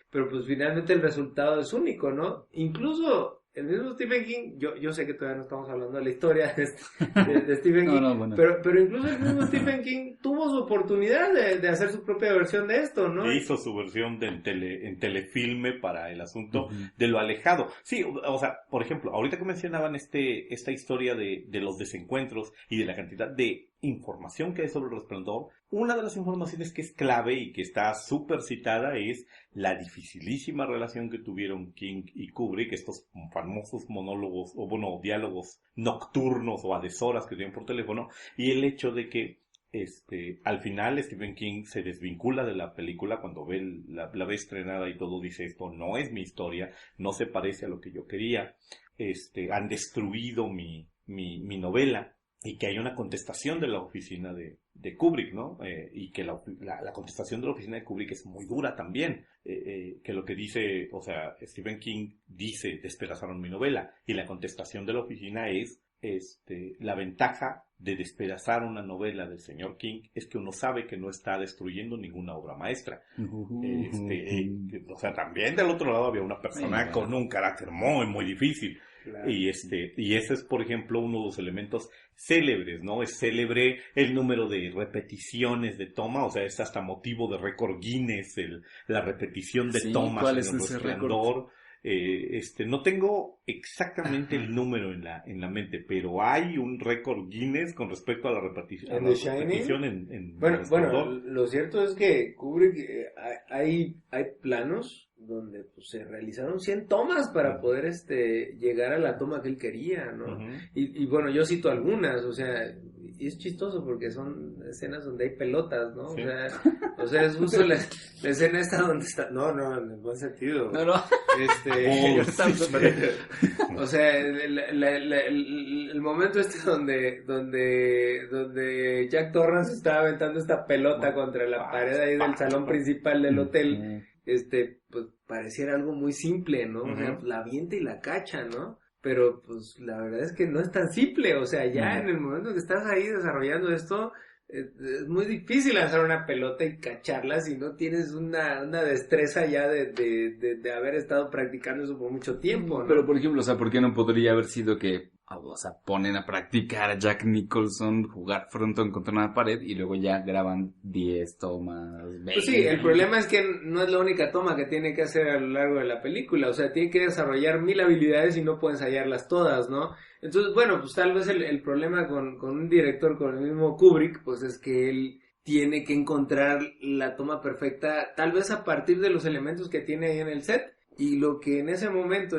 pero pues finalmente el resultado es único, ¿no? Incluso el mismo Stephen King, yo sé que todavía no estamos hablando de la historia de Stephen King, bueno. pero incluso el mismo Stephen King tuvo su oportunidad de hacer su propia versión de esto, ¿no? Hizo su versión en telefilme para el asunto uh-huh. de lo alejado. Sí, o sea, por ejemplo, ahorita que mencionaban esta historia de los desencuentros y de la cantidad de información que hay sobre el Resplandor, una de las informaciones que es clave y que está súper citada es la dificilísima relación que tuvieron King y Kubrick, estos famosos monólogos o diálogos nocturnos o a deshoras que tienen por teléfono, y el hecho de que al final Stephen King se desvincula de la película cuando la ve estrenada y todo, dice, esto no es mi historia, no se parece a lo que yo quería, han destruido mi novela. y que hay una contestación de la oficina de Kubrick, ¿no? Y que la contestación de la oficina de Kubrick es muy dura también, que lo que dice, o sea, Stephen King dice, despedazaron mi novela, y la contestación de la oficina es, la ventaja de despedazar una novela del señor King es que uno sabe que no está destruyendo ninguna obra maestra. O sea, también del otro lado había una persona con un carácter muy, muy difícil. Claro. Y ese es, por ejemplo, uno de los elementos célebres, ¿no? Es célebre el número de repeticiones de toma, o sea, es hasta motivo de récord Guinness, la repetición de tomas ¿cuál en es El ese Resplandor. No tengo exactamente el número en la mente, pero hay un récord Guinness con respecto a la repetición en bueno, lo cierto es que Kubrick hay planos donde pues, se realizaron 100 tomas para poder llegar a la toma que él quería, ¿no? Y bueno, yo cito algunas, o sea, y es chistoso porque son escenas donde hay pelotas, ¿no? Sí. O sea, es justo la escena esta donde está, no, en el buen sentido. No. O sea, el momento donde Jack Torrance estaba aventando esta pelota contra la pared ahí del salón principal del hotel, pues pareciera algo muy simple, ¿no? O sea, la avienta y la cacha, ¿no? Pero pues la verdad es que no es tan simple, o sea, ya en el momento que estás ahí desarrollando esto, es muy difícil lanzar una pelota y cacharla si no tienes una destreza ya de haber estado practicando eso por mucho tiempo, ¿no? Pero por ejemplo, o sea, ¿por qué no podría haber sido que, o sea, ponen a practicar a Jack Nicholson, jugar frontón contra una pared y luego ya graban 10 tomas, 20? Pues sí, el problema es que no es la única toma que tiene que hacer a lo largo de la película, o sea, tiene que desarrollar 1000 habilidades y no puede ensayarlas todas, ¿no? Entonces, bueno, pues tal vez el problema con un director, con el mismo Kubrick, pues es que él tiene que encontrar la toma perfecta, tal vez a partir de los elementos que tiene ahí en el set, y lo que en ese momento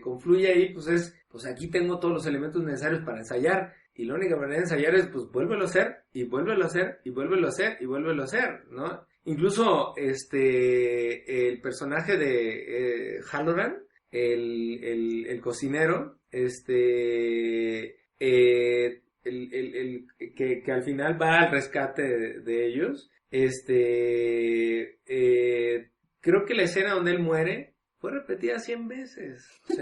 confluye ahí, pues es, pues aquí tengo todos los elementos necesarios para ensayar, y la única manera de ensayar es, pues vuélvelo a hacer, y vuélvelo a hacer, y vuélvelo a hacer, y vuélvelo a hacer, ¿no? Incluso, el personaje de Halloran, el cocinero, que al final va al rescate de ellos, creo que la escena donde él muere fue repetida 100 veces, o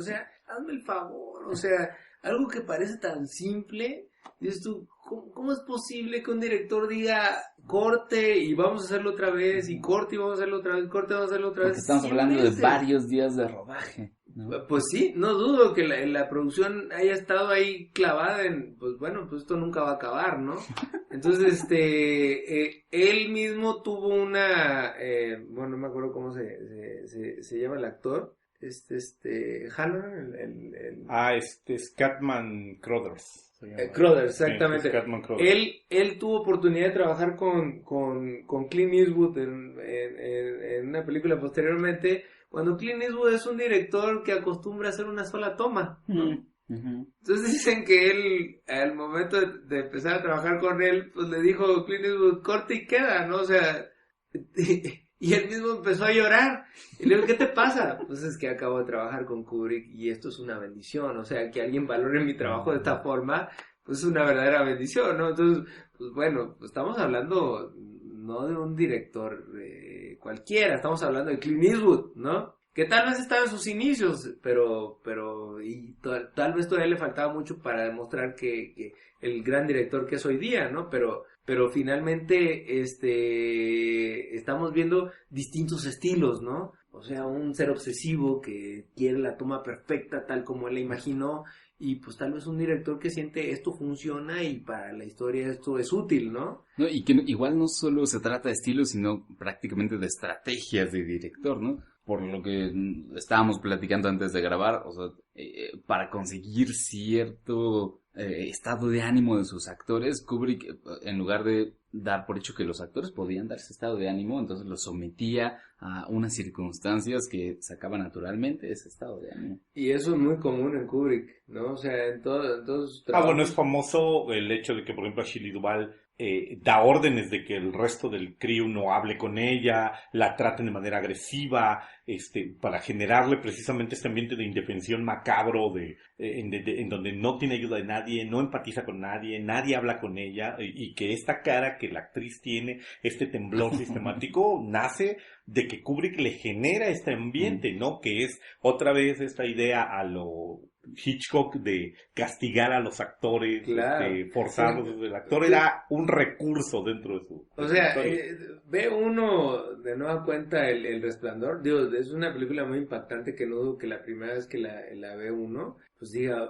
sea, hazme el favor, o sea, algo que parece tan simple, dices tú, ¿cómo es posible que un director diga corte y vamos a hacerlo otra vez, y corte y vamos a hacerlo otra vez, corte y vamos a hacerlo otra vez? Porque estamos hablando de varios días de rodaje, ¿no? Pues sí, no dudo que la producción haya estado ahí clavada en, pues bueno, pues esto nunca va a acabar, ¿no? Entonces, él mismo tuvo bueno, no me acuerdo cómo se llama el actor, Halloran, Scatman Crothers. Crothers, exactamente. Sí, él tuvo oportunidad de trabajar con Clint Eastwood en una película posteriormente, cuando Clint Eastwood es un director que acostumbra a hacer una sola toma, ¿no? Entonces dicen que él, al momento de empezar a trabajar con él, pues le dijo Clint Eastwood, corte y queda, ¿no? O sea, y él mismo empezó a llorar. Y le digo, ¿qué te pasa? Pues es que acabo de trabajar con Kubrick y esto es una bendición. O sea, que alguien valore mi trabajo de esta forma, pues es una verdadera bendición, ¿no? Entonces, pues bueno, pues estamos hablando no de un director cualquiera, estamos hablando de Clint Eastwood, ¿no? Que tal vez estaba en sus inicios, pero tal vez todavía le faltaba mucho para demostrar que el gran director que es hoy día, ¿no? Pero finalmente estamos viendo distintos estilos, ¿no? O sea, un ser obsesivo que quiere la toma perfecta tal como él la imaginó, y pues tal vez un director que siente esto funciona y para la historia esto es útil, ¿no? No, y que igual no solo se trata de estilo, sino prácticamente de estrategias de director, ¿no? Por lo que estábamos platicando antes de grabar, o sea, para conseguir cierto estado de ánimo de sus actores, Kubrick, en lugar de dar por hecho que los actores podían dar ese estado de ánimo, entonces los sometía a unas circunstancias que sacaban naturalmente ese estado de ánimo. Y eso es muy común en Kubrick, ¿no? O sea, en todos sus trabajos. Bueno, es famoso el hecho de que, por ejemplo, Shelley Duvall da órdenes de que el resto del crew no hable con ella, la traten de manera agresiva, para generarle precisamente este ambiente de indefensión macabro, en donde no tiene ayuda de nadie, no empatiza con nadie, nadie habla con ella, y que esta cara que la actriz tiene, este temblor sistemático, nace de que Kubrick le genera este ambiente, ¿no? Que es otra vez esta idea a lo Hitchcock de castigar a los actores, claro, forzarlos. Sí. El actor era un recurso dentro de su... O sea, ve uno de nueva cuenta el Resplandor. Digo, es una película muy impactante que no dudo que la primera vez que la ve uno, pues diga,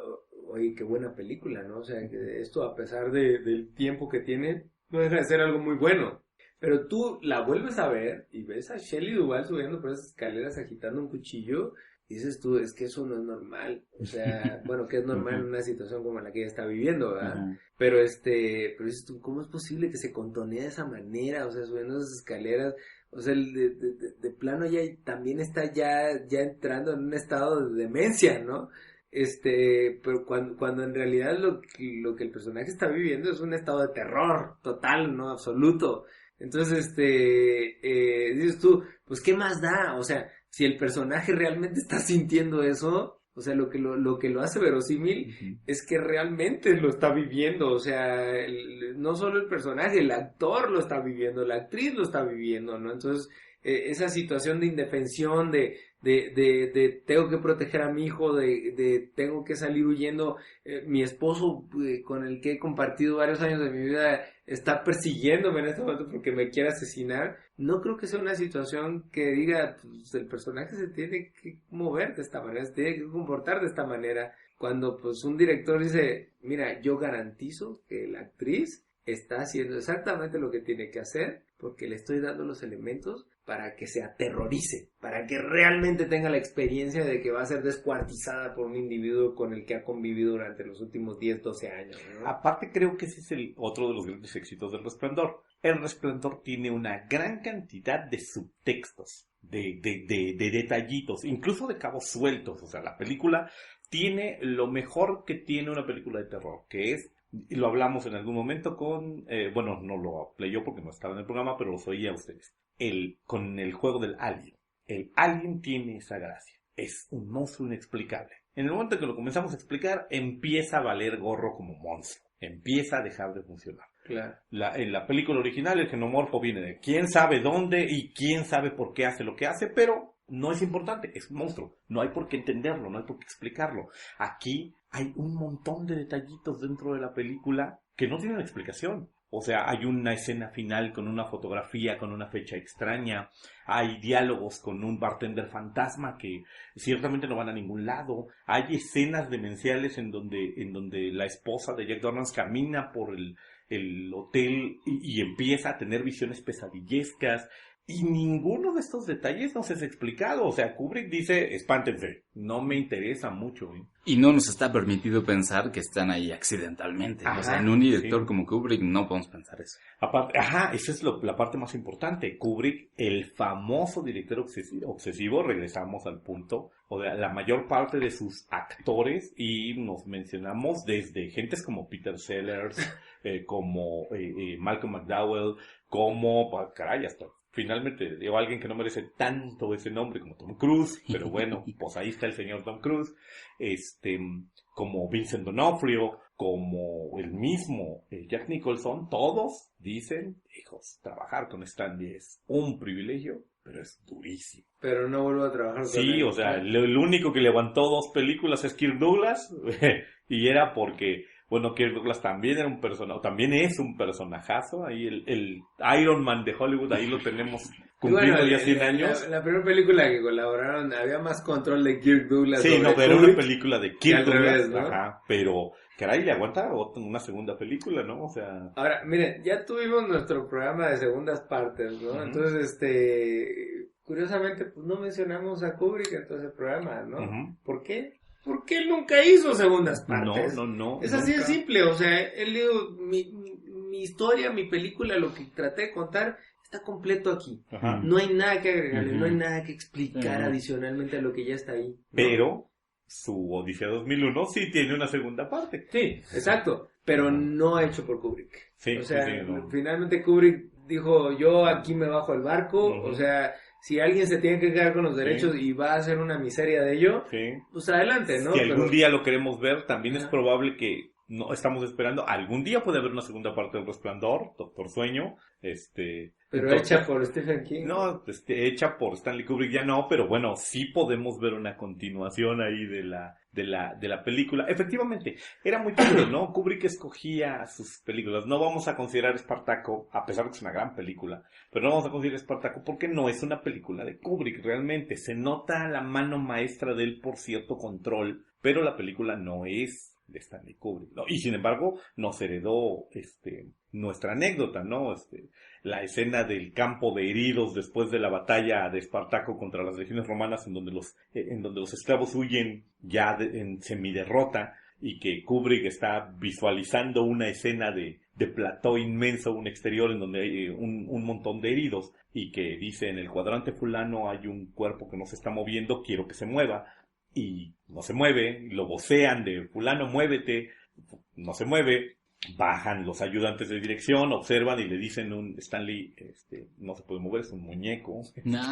oye, qué buena película, ¿no? O sea, que esto a pesar del tiempo que tiene, no deja de ser algo muy bueno. Pero tú la vuelves a ver y ves a Shelley Duvall subiendo por esas escaleras agitando un cuchillo. Dices tú, es que eso no es normal, o sea, bueno, que es normal en una situación como la que ella está viviendo, ¿verdad? Pero pero dices tú, ¿cómo es posible que se contonee de esa manera? O sea, subiendo esas escaleras, o sea, de plano ya también está ya entrando en un estado de demencia, ¿no? Pero cuando en realidad lo que el personaje está viviendo es un estado de terror total, ¿no? Absoluto. Entonces, dices tú, pues, ¿qué más da? O sea, si el personaje realmente está sintiendo eso, o sea, lo que lo hace verosímil es que realmente lo está viviendo, o sea, no solo el personaje, el actor lo está viviendo, la actriz lo está viviendo, ¿no? Entonces, esa situación de indefensión, de tengo que proteger a mi hijo, de tengo que salir huyendo, mi esposo con el que he compartido varios años de mi vida está persiguiéndome en este momento porque me quiere asesinar. No creo que sea una situación que diga, pues, el personaje se tiene que mover de esta manera, se tiene que comportar de esta manera. Cuando pues un director dice, mira, yo garantizo que la actriz está haciendo exactamente lo que tiene que hacer porque le estoy dando los elementos para que se aterrorice, para que realmente tenga la experiencia de que va a ser descuartizada por un individuo con el que ha convivido durante los últimos 10, 12 años, ¿no? Aparte, creo que ese es otro de los grandes éxitos del Resplandor. El Resplandor tiene una gran cantidad de subtextos, de detallitos, incluso de cabos sueltos. O sea, la película tiene lo mejor que tiene una película de terror, que es, y lo hablamos en algún momento con, bueno, no lo hablé yo porque no estaba en el programa, pero los oía a ustedes, con el juego del Alien. El Alien tiene esa gracia, es un monstruo inexplicable. En el momento que lo comenzamos a explicar, empieza a valer gorro como monstruo, empieza a dejar de funcionar. Claro. En la película original el xenomorfo viene de quién sabe dónde y quién sabe por qué hace lo que hace, pero no es importante, es un monstruo, no hay por qué entenderlo, no hay por qué explicarlo. Aquí hay un montón de detallitos dentro de la película que no tienen explicación. O sea, hay una escena final con una fotografía, con una fecha extraña, hay diálogos con un bartender fantasma que ciertamente no van a ningún lado, hay escenas demenciales en donde la esposa de Jack Dorrance camina por el hotel y empieza a tener visiones pesadillescas. Y ninguno de estos detalles nos es explicado. O sea, Kubrick dice, espántense, no me interesa mucho. Y no nos está permitido pensar que están ahí accidentalmente. Ajá, o sea, en un director sí. como Kubrick no podemos pensar eso. Aparte, esa es la parte más importante. Kubrick, el famoso director obsesivo, regresamos al punto, o sea, la mayor parte de sus actores, y nos mencionamos desde gentes como Peter Sellers, como Malcolm McDowell, como, caray, hasta finalmente digo alguien que no merece tanto ese nombre como Tom Cruise, pero bueno, pues ahí está el señor Tom Cruise, como Vincent D'Onofrio, como el mismo Jack Nicholson, todos dicen, hijos, trabajar con Stanley es un privilegio, pero es durísimo. Pero no vuelvo a trabajar con él. Sí, o sea, el único que levantó 2 películas es Kirk Douglas, y era porque, bueno, Kirk Douglas también era un personaje, también es un personajazo, ahí el Iron Man de Hollywood, ahí lo tenemos cumpliendo bueno, ya 100 años. La primera película que colaboraron, había más control de Kirk Douglas. Sí, no, pero era una película de Kirk Douglas, revés, ¿no? Ajá, pero, caray, le aguanta una segunda película, ¿no? O sea... Ahora, miren, ya tuvimos nuestro programa de segundas partes, ¿no? Uh-huh. Entonces, curiosamente, pues no mencionamos a Kubrick en todo ese programa, ¿no? Uh-huh. ¿Por qué? Porque él nunca hizo segundas partes. No. Es así de simple, o sea, él dijo, mi mi historia, mi película, lo que traté de contar, está completo aquí. Ajá. No hay nada que agregarle, Ujú. no hay nada que explicar Ujú. adicionalmente a lo que ya está ahí, ¿no? Pero su Odisea 2001 sí tiene una segunda parte. Sí, exacto, pero no hecho por Kubrick. Sí, O sea, sí, no. finalmente Kubrick dijo, yo aquí me bajo el barco, Ujú. o sea, si alguien se tiene que quedar con los derechos y va a hacer una miseria de ello, Sí. pues adelante, ¿no? Si algún Pero- día lo queremos ver, también es Ajá. probable que no estamos esperando. Algún día puede haber una segunda parte del Resplandor, Doctor Sueño, pero entonces- hecha por Stephen King. No, hecha por Stanley Kubrick ya no, pero bueno, sí podemos ver una continuación ahí de la película. Efectivamente, era muy chido, ¿no? Kubrick escogía sus películas. No vamos a considerar Espartaco, a pesar de que es una gran película, pero no vamos a considerar Espartaco porque no es una película de Kubrick realmente. Se nota la mano maestra de él por cierto control, pero la película no es de Stanley Kubrick, ¿no? Y sin embargo, nos heredó nuestra anécdota, ¿no? La escena del campo de heridos después de la batalla de Espartaco contra las legiones romanas en donde los esclavos huyen ya en semiderrota y que Kubrick está visualizando una escena de plató inmenso, un exterior en donde hay un montón de heridos y que dice en el cuadrante fulano hay un cuerpo que no se está moviendo, quiero que se mueva y no se mueve, lo vocean de fulano muévete, no se mueve. Bajan los ayudantes de dirección, observan y le dicen Stanley, no se puede mover, es un muñeco, Nah.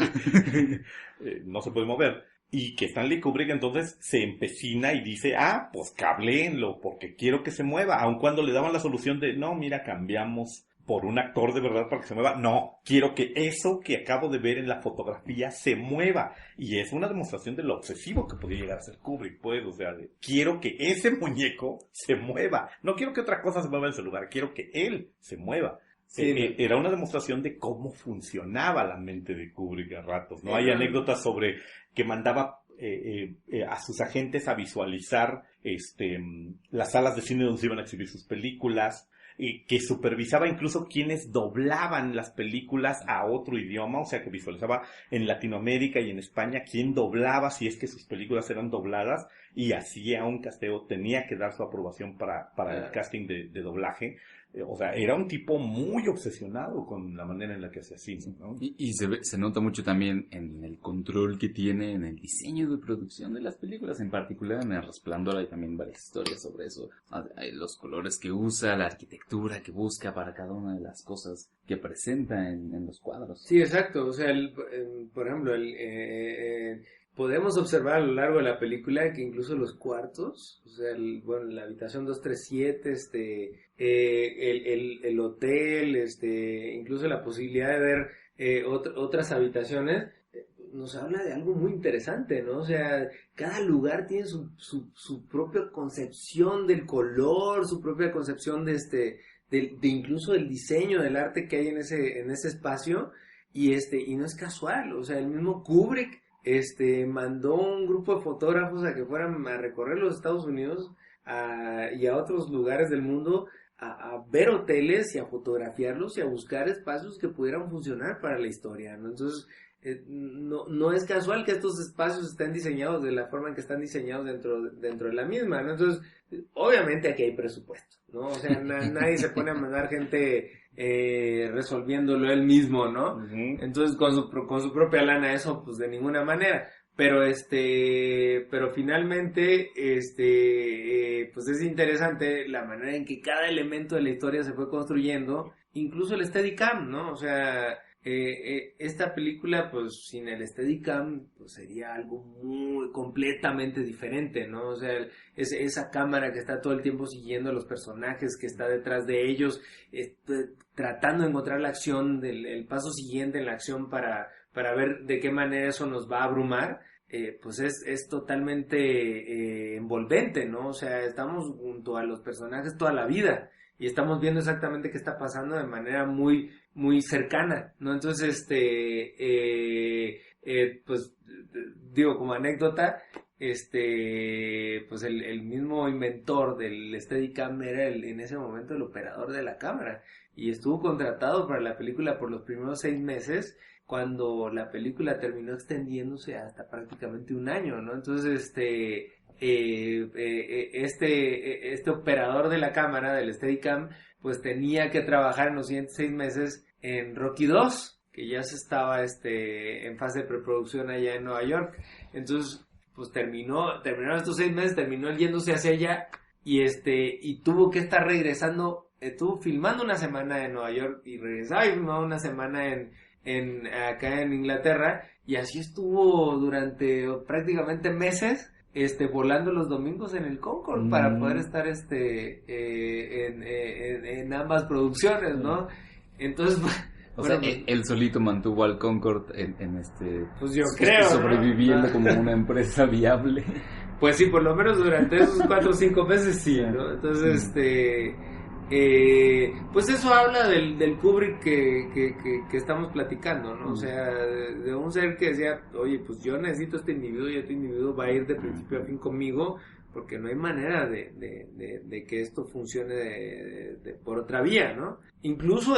no se puede mover. Y que Stanley Kubrick entonces se empecina y dice, pues cabléenlo, porque quiero que se mueva, aun cuando le daban la solución de, no, mira, cambiamos por un actor de verdad para que se mueva. No, quiero que eso que acabo de ver en la fotografía se mueva. Y es una demostración de lo obsesivo que podía llegar a ser Kubrick, pues, o sea, quiero que ese muñeco se mueva. No quiero que otra cosa se mueva en su lugar, quiero que él se mueva. Sí, Era una demostración de cómo funcionaba la mente de Kubrick a ratos, ¿no? Sí, Hay no. anécdotas sobre que mandaba a sus agentes a visualizar las salas de cine donde se iban a exhibir sus películas, que supervisaba incluso quienes doblaban las películas a otro idioma, o sea que visualizaba en Latinoamérica y en España quién doblaba si es que sus películas eran dobladas y hacía un casteo, tenía que dar su aprobación para el casting de doblaje. O sea, era un tipo muy obsesionado con la manera en la que hacía cine, ¿no? Y se nota mucho también en el control que tiene en el diseño de producción de las películas, en particular en El Resplandor hay también varias historias sobre eso. Hay los colores que usa, la arquitectura que busca para cada una de las cosas que presenta en los cuadros. Sí, exacto. O sea, por ejemplo, podemos observar a lo largo de la película que incluso los cuartos, o sea, la habitación 237, el hotel, incluso la posibilidad de ver otras habitaciones, nos habla de algo muy interesante, ¿no? O sea, cada lugar tiene su propia concepción del color, su propia concepción de incluso del diseño del arte que hay en ese espacio, y no es casual. O sea, el mismo Kubrick mandó un grupo de fotógrafos a que fueran a recorrer los Estados Unidos y a otros lugares del mundo a ver hoteles y a fotografiarlos y a buscar espacios que pudieran funcionar para la historia, ¿no? Entonces, no es casual que estos espacios estén diseñados de la forma en que están diseñados dentro de la misma, ¿no? Entonces, obviamente aquí hay presupuesto, ¿no? O sea, nadie se pone a mandar gente resolviéndolo él mismo, ¿no? Uh-huh. Entonces, con su propia lana, eso pues de ninguna manera. Pero finalmente, pues es interesante la manera en que cada elemento de la historia se fue construyendo, incluso el Steadicam, ¿no? O sea, esta película, pues sin el Steadicam, pues sería algo muy completamente diferente, ¿no? O sea, esa cámara que está todo el tiempo siguiendo a los personajes, que está detrás de ellos, tratando de encontrar la acción, el paso siguiente en la acción para ver de qué manera eso nos va a abrumar, pues es totalmente envolvente, ¿no? O sea, estamos junto a los personajes toda la vida y estamos viendo exactamente qué está pasando de manera muy, muy cercana, ¿no? Entonces, pues, digo, como anécdota, pues el mismo inventor del Steadicam era en ese momento el operador de la cámara y estuvo contratado para la película por los primeros 6 meses, cuando la película terminó extendiéndose hasta prácticamente un año, ¿no? Entonces, este operador de la cámara, del Steadicam, pues tenía que trabajar en los siguientes 6 meses en Rocky 2, que ya se estaba en fase de preproducción allá en Nueva York. Entonces, pues terminaron estos 6 meses, terminó él yéndose hacia allá y tuvo que estar regresando, estuvo filmando una semana en Nueva York y regresaba y filmaba una semana acá en Inglaterra, y así estuvo durante prácticamente meses volando los domingos en el Concorde para poder estar en ambas producciones, ¿no? Entonces, o sea, él solito mantuvo al Concorde pues yo creo, sobreviviendo, ¿no? Como una empresa viable. Pues sí, por lo menos durante esos 4 o 5 meses sí, ¿no? Entonces, pues eso habla del Kubrick que estamos platicando, ¿no? O sea, de un ser que decía, oye, pues yo necesito este individuo y este individuo va a ir de principio a fin conmigo, porque no hay manera de que esto funcione por otra vía, ¿no? Incluso o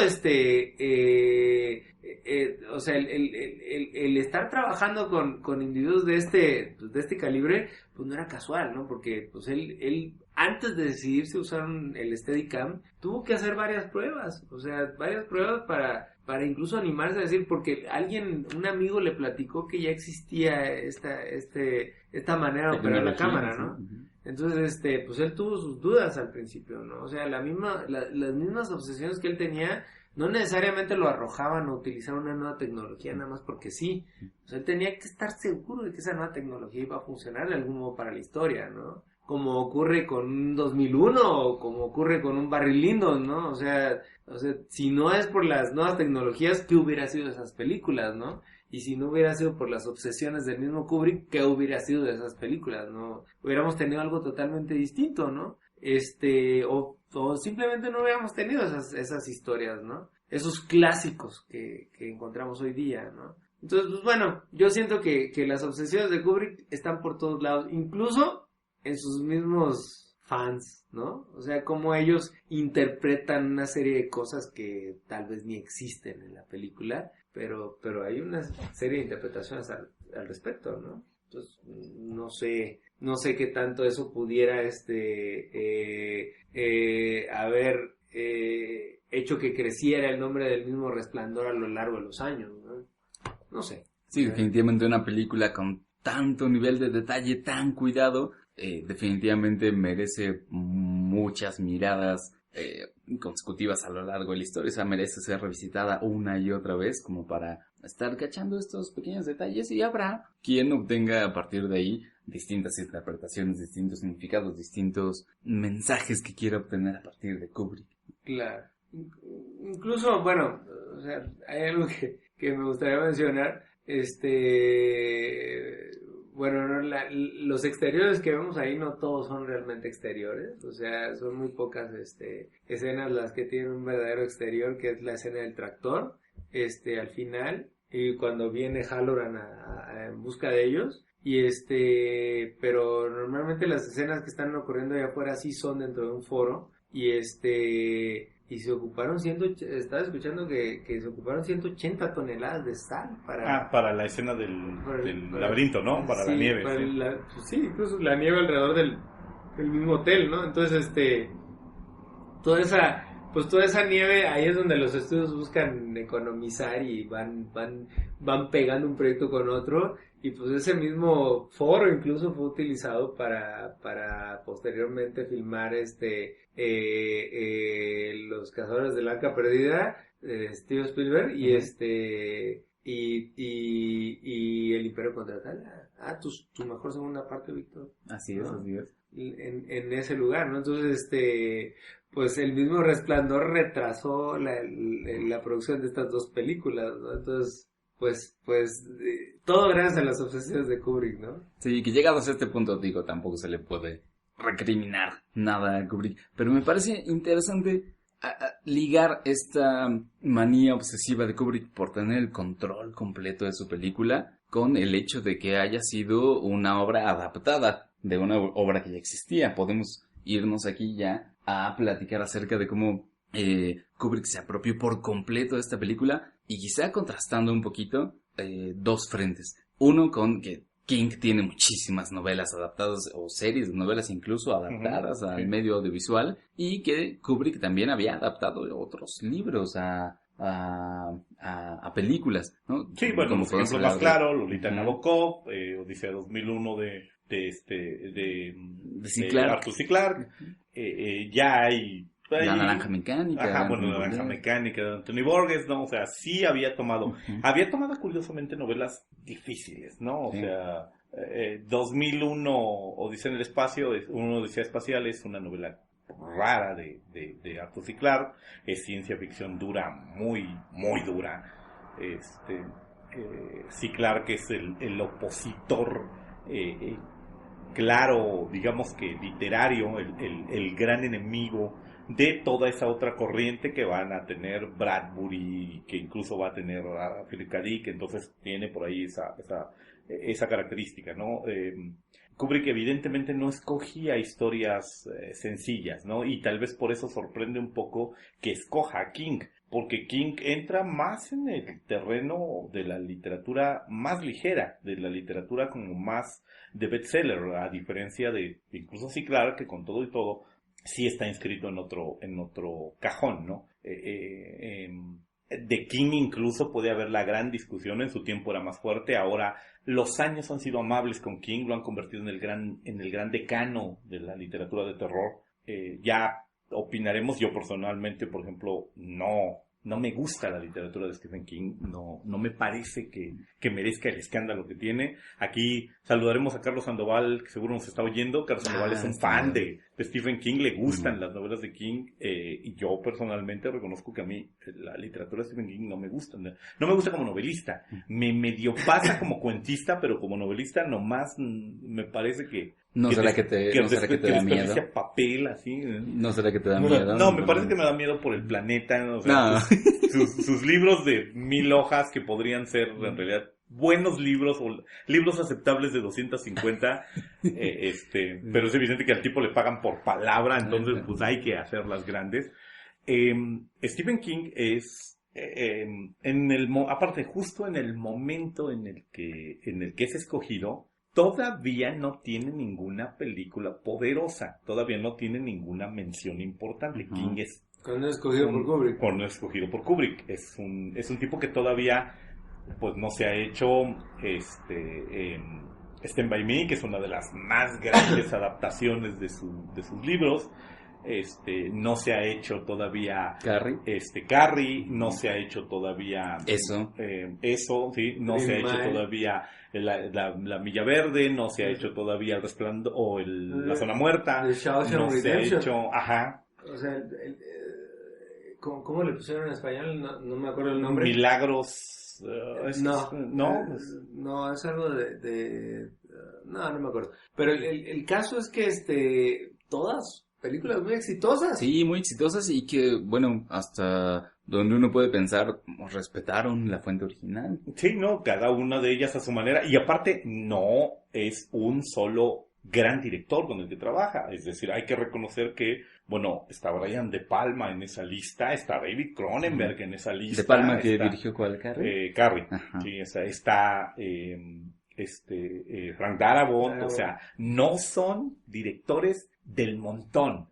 sea, el estar trabajando con individuos de este calibre, pues no era casual, ¿no? Porque pues él antes de decidirse usar el Steadicam, tuvo que hacer varias pruebas, o sea, para incluso animarse a decir, porque un amigo le platicó que ya existía esta manera de operar la cámara, ¿no? Entonces, pues él tuvo sus dudas al principio, ¿no? O sea, las mismas obsesiones que él tenía no necesariamente lo arrojaban a utilizar una nueva tecnología nada más porque sí. O sea, él tenía que estar seguro de que esa nueva tecnología iba a funcionar de algún modo para la historia, ¿no? Como ocurre con un 2001 o como ocurre con un Barry Lyndon, ¿no? O sea, si no es por las nuevas tecnologías, ¿qué hubiera sido de esas películas, no? Y si no hubiera sido por las obsesiones del mismo Kubrick, ¿qué hubiera sido de esas películas, no? Hubiéramos tenido algo totalmente distinto, ¿no? O simplemente no hubiéramos tenido esas historias, ¿no? Esos clásicos que encontramos hoy día, ¿no? Entonces, pues bueno, yo siento que las obsesiones de Kubrick están por todos lados, incluso en sus mismos fans, ¿no? O sea, cómo ellos interpretan una serie de cosas que tal vez ni existen en la película, pero hay una serie de interpretaciones al respecto, ¿no? Entonces, no sé qué tanto eso pudiera haber hecho que creciera el nombre del mismo Resplandor a lo largo de los años, ¿no? No sé. Sí, definitivamente una película con tanto nivel de detalle, tan cuidado, definitivamente merece muchas miradas consecutivas a lo largo de la historia. O sea, merece ser revisitada una y otra vez como para estar cachando estos pequeños detalles, y habrá quien obtenga a partir de ahí distintas interpretaciones, distintos significados, distintos mensajes que quiera obtener a partir de Kubrick. Claro. Incluso, bueno, o sea, hay algo que me gustaría mencionar. Bueno, no, los exteriores que vemos ahí no todos son realmente exteriores, o sea, son muy pocas escenas las que tienen un verdadero exterior, que es la escena del tractor, al final, y cuando viene Halloran en busca de ellos, pero normalmente las escenas que están ocurriendo allá afuera sí son dentro de un foro, y se ocuparon estaba escuchando que se ocuparon 180 toneladas de sal para la escena del laberinto, ¿no? Para sí, la nieve. Sí, incluso la nieve alrededor del mismo hotel, ¿no? Entonces, toda esa nieve, ahí es donde los estudios buscan economizar y van pegando un proyecto con otro, y pues ese mismo foro incluso fue utilizado para posteriormente filmar Los Cazadores del Arca Perdida de Steven Spielberg, y El Imperio Contraataca. Tu mejor segunda parte, Víctor. Así es, ¿no? así es. En ese lugar, ¿no? Entonces, pues el mismo Resplandor retrasó la producción de estas dos películas, ¿no? Entonces, pues todo gracias a las obsesiones de Kubrick, ¿no? Sí, que llegados a este punto, digo, tampoco se le puede recriminar nada a Kubrick, pero me parece interesante ligar esta manía obsesiva de Kubrick por tener el control completo de su película con el hecho de que haya sido una obra adaptada de una obra que ya existía. Podemos irnos aquí ya a platicar acerca de cómo Kubrick se apropió por completo de esta película, y quizá contrastando un poquito dos frentes. Uno con que King tiene muchísimas novelas adaptadas, o series de novelas incluso adaptadas al medio audiovisual, y que Kubrick también había adaptado otros libros a películas, ¿no? Sí, bueno, los ejemplos más claros, Lolita Nabokov, Odisea 2001 de Arthur C. Clarke, ya hay... La Naranja Mecánica. Ajá, bueno, La Naranja Mecánica de Anthony Burgess, ¿no? O sea, sí había tomado curiosamente novelas difíciles, ¿no? O sea, 2001 Odisea en el Espacio, una Odisea Espacial es una novela rara de Arthur C. Clarke, es ciencia ficción dura, muy, muy dura. C. Clarke es el opositor claro, digamos que literario, el gran enemigo de toda esa otra corriente que van a tener Bradbury, que incluso va a tener a Philip K. Dick, entonces tiene por ahí esa característica, ¿no? Kubrick evidentemente no escogía historias sencillas, ¿no? Y tal vez por eso sorprende un poco que escoja a King, porque King entra más en el terreno de la literatura más ligera, de la literatura como más de bestseller, a diferencia de incluso C. Clarke, que con todo y todo sí está inscrito en otro cajón, ¿no? De King incluso puede haber la gran discusión, en su tiempo era más fuerte, ahora los años han sido amables con King, lo han convertido en el gran decano de la literatura de terror. Ya opinaremos, yo personalmente, por ejemplo, no me gusta la literatura de Stephen King, no me parece que merezca el escándalo que tiene. Aquí saludaremos a Carlos Sandoval, que seguro nos está oyendo. Carlos Sandoval es un fan de Stephen King, le gustan las novelas de King, y yo personalmente reconozco que a mí la literatura de Stephen King no me gusta. No me gusta como novelista, me medio pasa como cuentista, pero como novelista nomás me parece que... ¿No será que te da miedo? Papel, así. ¿No será que te da miedo? No, me parece que me da miedo por el planeta. O sea, sus libros de 1000 hojas que podrían ser en realidad buenos libros o libros aceptables de 250, pero es evidente que al tipo le pagan por palabra, entonces pues hay que hacerlas grandes. Stephen King es aparte justo en el momento en el que es escogido, todavía no tiene ninguna película poderosa, todavía no tiene ninguna mención importante. King es cuando es escogido por Kubrick. Cuando es escogido por Kubrick, es un tipo que todavía pues no se ha hecho Stand By Me, que es una de las más grandes adaptaciones de sus libros. No se ha hecho todavía Carrie, no se ha hecho todavía eso, sí, no se ha hecho todavía la Milla Verde, no se ha hecho todavía El Resplandor o La Zona Muerta, no se ha hecho, o sea, ¿cómo le pusieron en español? No me acuerdo el nombre. Milagros. No, es algo no me acuerdo. Pero el caso es que todas películas muy exitosas. Sí, muy exitosas, y que, bueno, hasta donde uno puede pensar, respetaron la fuente original. Sí, no, cada una de ellas a su manera. Y aparte, no es un solo gran director con el que trabaja. Es decir, hay que reconocer que, bueno, está Brian De Palma en esa lista, está David Cronenberg en esa lista. ¿De Palma que dirigió cuál? ¿Carrie? Carrie. Sí, está Frank Darabont. O sea, no son directores del montón.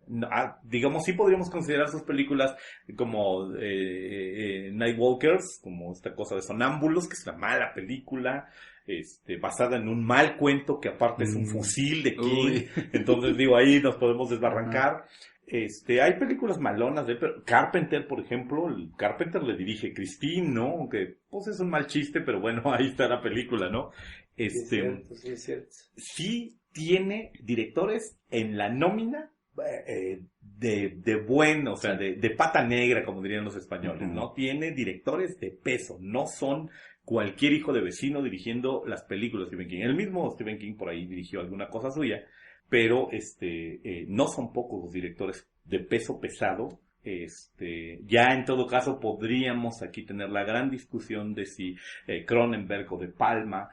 Digamos, sí podríamos considerar sus películas como Nightwalkers, como esta cosa de Sonámbulos, que es una mala película, basada en un mal cuento que aparte es un fusil de King. Entonces digo, ahí nos podemos desbarrancar. Hay películas malonas de Carpenter, por ejemplo. Carpenter le dirige Christine, ¿no? Que pues es un mal chiste, pero bueno, ahí está la película, ¿no? Sí, es cierto. Sí tiene directores en la nómina de bueno, o sea, de pata negra, como dirían los españoles, ¿no? Tiene directores de peso, no son cualquier hijo de vecino dirigiendo las películas de Stephen King. El mismo Stephen King por ahí dirigió alguna cosa suya, pero no son pocos los directores de peso pesado. Ya en todo caso podríamos aquí tener la gran discusión de si Cronenberg o De Palma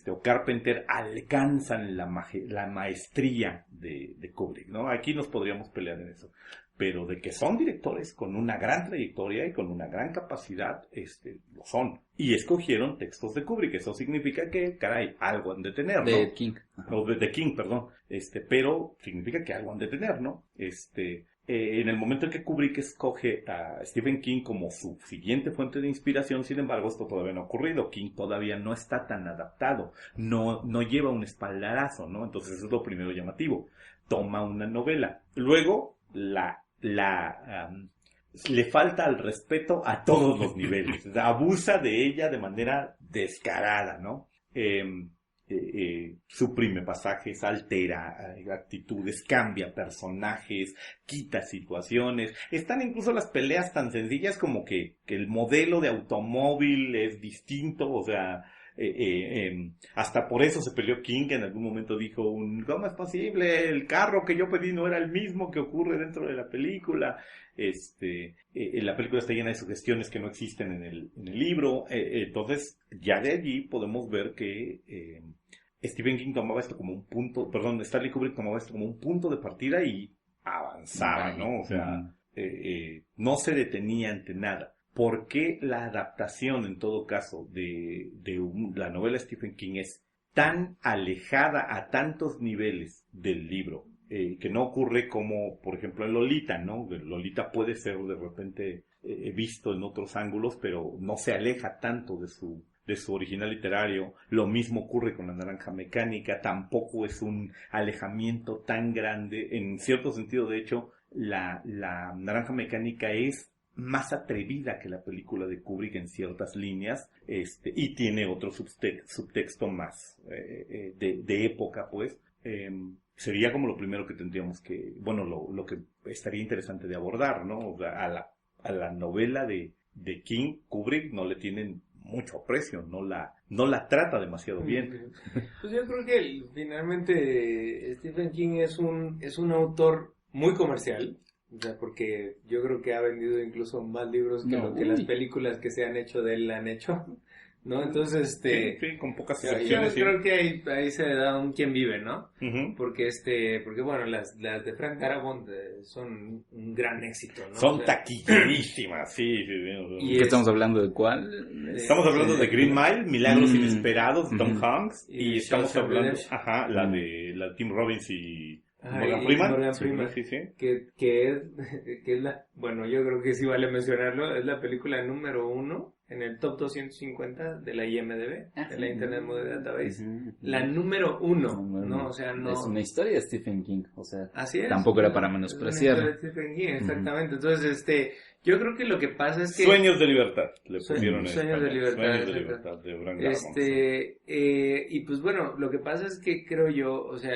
o Carpenter alcanzan la maestría de Kubrick, ¿no? Aquí nos podríamos pelear en eso. pero de que son directores con una gran trayectoria y con una gran capacidad, lo son. Y escogieron textos de Kubrick, eso significa que, caray, algo han de tener, ¿no? De King. O de King, perdón. Pero significa que algo han de tener, ¿no? En el momento en que Kubrick escoge a Stephen King como su siguiente fuente de inspiración, sin embargo, esto todavía no ha ocurrido. King todavía no está tan adaptado, no lleva un espaldarazo, ¿no? Entonces eso es lo primero llamativo. Toma una novela. Luego, le falta al respeto a todos los niveles. Abusa de ella de manera descarada, ¿no? Suprime pasajes, altera actitudes, cambia personajes, quita situaciones. Están incluso las peleas tan sencillas como que el modelo de automóvil es distinto, o sea, hasta por eso se peleó King, que en algún momento dijo, ¿cómo es posible? El carro que yo pedí no era el mismo que ocurre dentro de la película. La película está llena de sugestiones que no existen en el libro. Entonces, ya de allí podemos ver que Stephen King tomaba esto como Stanley Kubrick tomaba esto como un punto de partida y avanzaba, ¿no? O sea, no se detenía ante nada. ¿Por qué la adaptación, en todo caso, de la novela de Stephen King es tan alejada a tantos niveles del libro? Que no ocurre como, por ejemplo, en Lolita, ¿no? Lolita puede ser de repente visto en otros ángulos, pero no se aleja tanto de su original literario. Lo mismo ocurre con La Naranja Mecánica, tampoco es un alejamiento tan grande. En cierto sentido, de hecho, la Naranja Mecánica es más atrevida que la película de Kubrick en ciertas líneas, y tiene otro subtexto más de época, pues. Sería como lo primero que tendríamos que, bueno, lo que estaría interesante de abordar, ¿no? O sea, a la novela de King, Kubrick no le tienen mucho aprecio, no la trata demasiado bien. Pues yo creo que finalmente Stephen King es un autor muy comercial. O sea, porque yo creo que ha vendido incluso más libros que lo que las películas que se han hecho de él han hecho, ¿no? Entonces, sí, con pocas yo excepciones. creo que ahí se da un quien vive, ¿no? Uh-huh. Porque bueno, las de Frank Darabont son un gran éxito, ¿no? Son taquillerísimas, sí. ¿Qué estamos hablando de cuál? Estamos hablando de Green Mile, Milagros Inesperados, Tom Hanks, y estamos hablando, la de Tim Robbins y Morgan Freeman, sí. Que es la, bueno, yo creo que sí vale mencionarlo, es la película número 1 en el top 250 de la IMDb, de la Internet Movie Database. La número 1, ¿no? O sea, no... Es una historia de Stephen King, o sea, así es, tampoco era para menospreciarla. Es una historia de Stephen King, exactamente. Entonces, yo creo que lo que pasa es que... Sueños de libertad, le pusieron en Sueños de libertad. Sueños de libertad, de Frank Darabont. Y pues bueno, lo que pasa es que creo yo, o sea,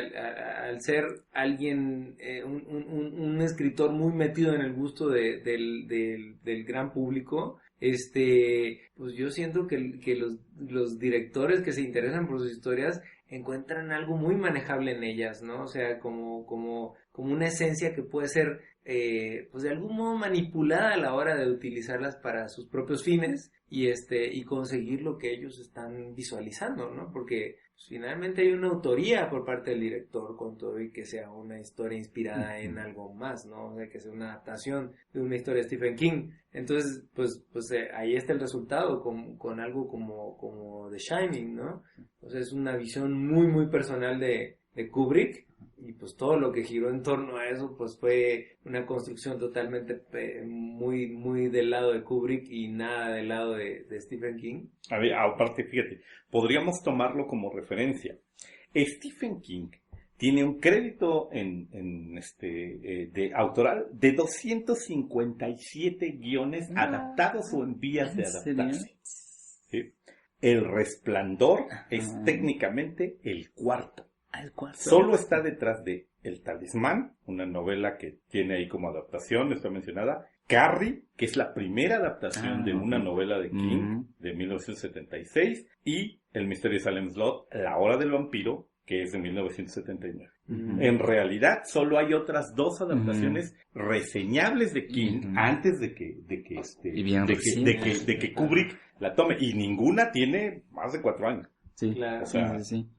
al ser alguien, un escritor muy metido en el gusto del gran público, pues yo siento que los directores que se interesan por sus historias encuentran algo muy manejable en ellas, ¿no? O sea, como una esencia que puede ser, pues de algún modo manipulada a la hora de utilizarlas para sus propios fines y conseguir lo que ellos están visualizando, ¿no? Porque pues, finalmente hay una autoría por parte del director con todo y que sea una historia inspirada en algo más, ¿no? O sea, que sea una adaptación de una historia de Stephen King. Entonces, pues ahí está el resultado con algo como The Shining, ¿no? O sea, es una visión muy, muy personal de Kubrick. Y pues todo lo que giró en torno a eso pues fue una construcción totalmente muy muy del lado de Kubrick y nada del lado de Stephen King. A ver, aparte, fíjate, podríamos tomarlo como referencia. Stephen King tiene un crédito de autoral de 257 guiones adaptados o en vías de adaptarse. ¿Sí? El Resplandor es técnicamente el cuarto. Solo está detrás de El Talismán, una novela que tiene ahí como adaptación, está mencionada. Carrie, que es la primera adaptación de una novela de King de 1976. Y El Misterio de Salem Slot, La Hora del Vampiro, que es de 1979. En realidad, solo hay otras dos adaptaciones reseñables de King antes de que Kubrick la tome. Y ninguna tiene más de 4 años. Sí, claro. O sea,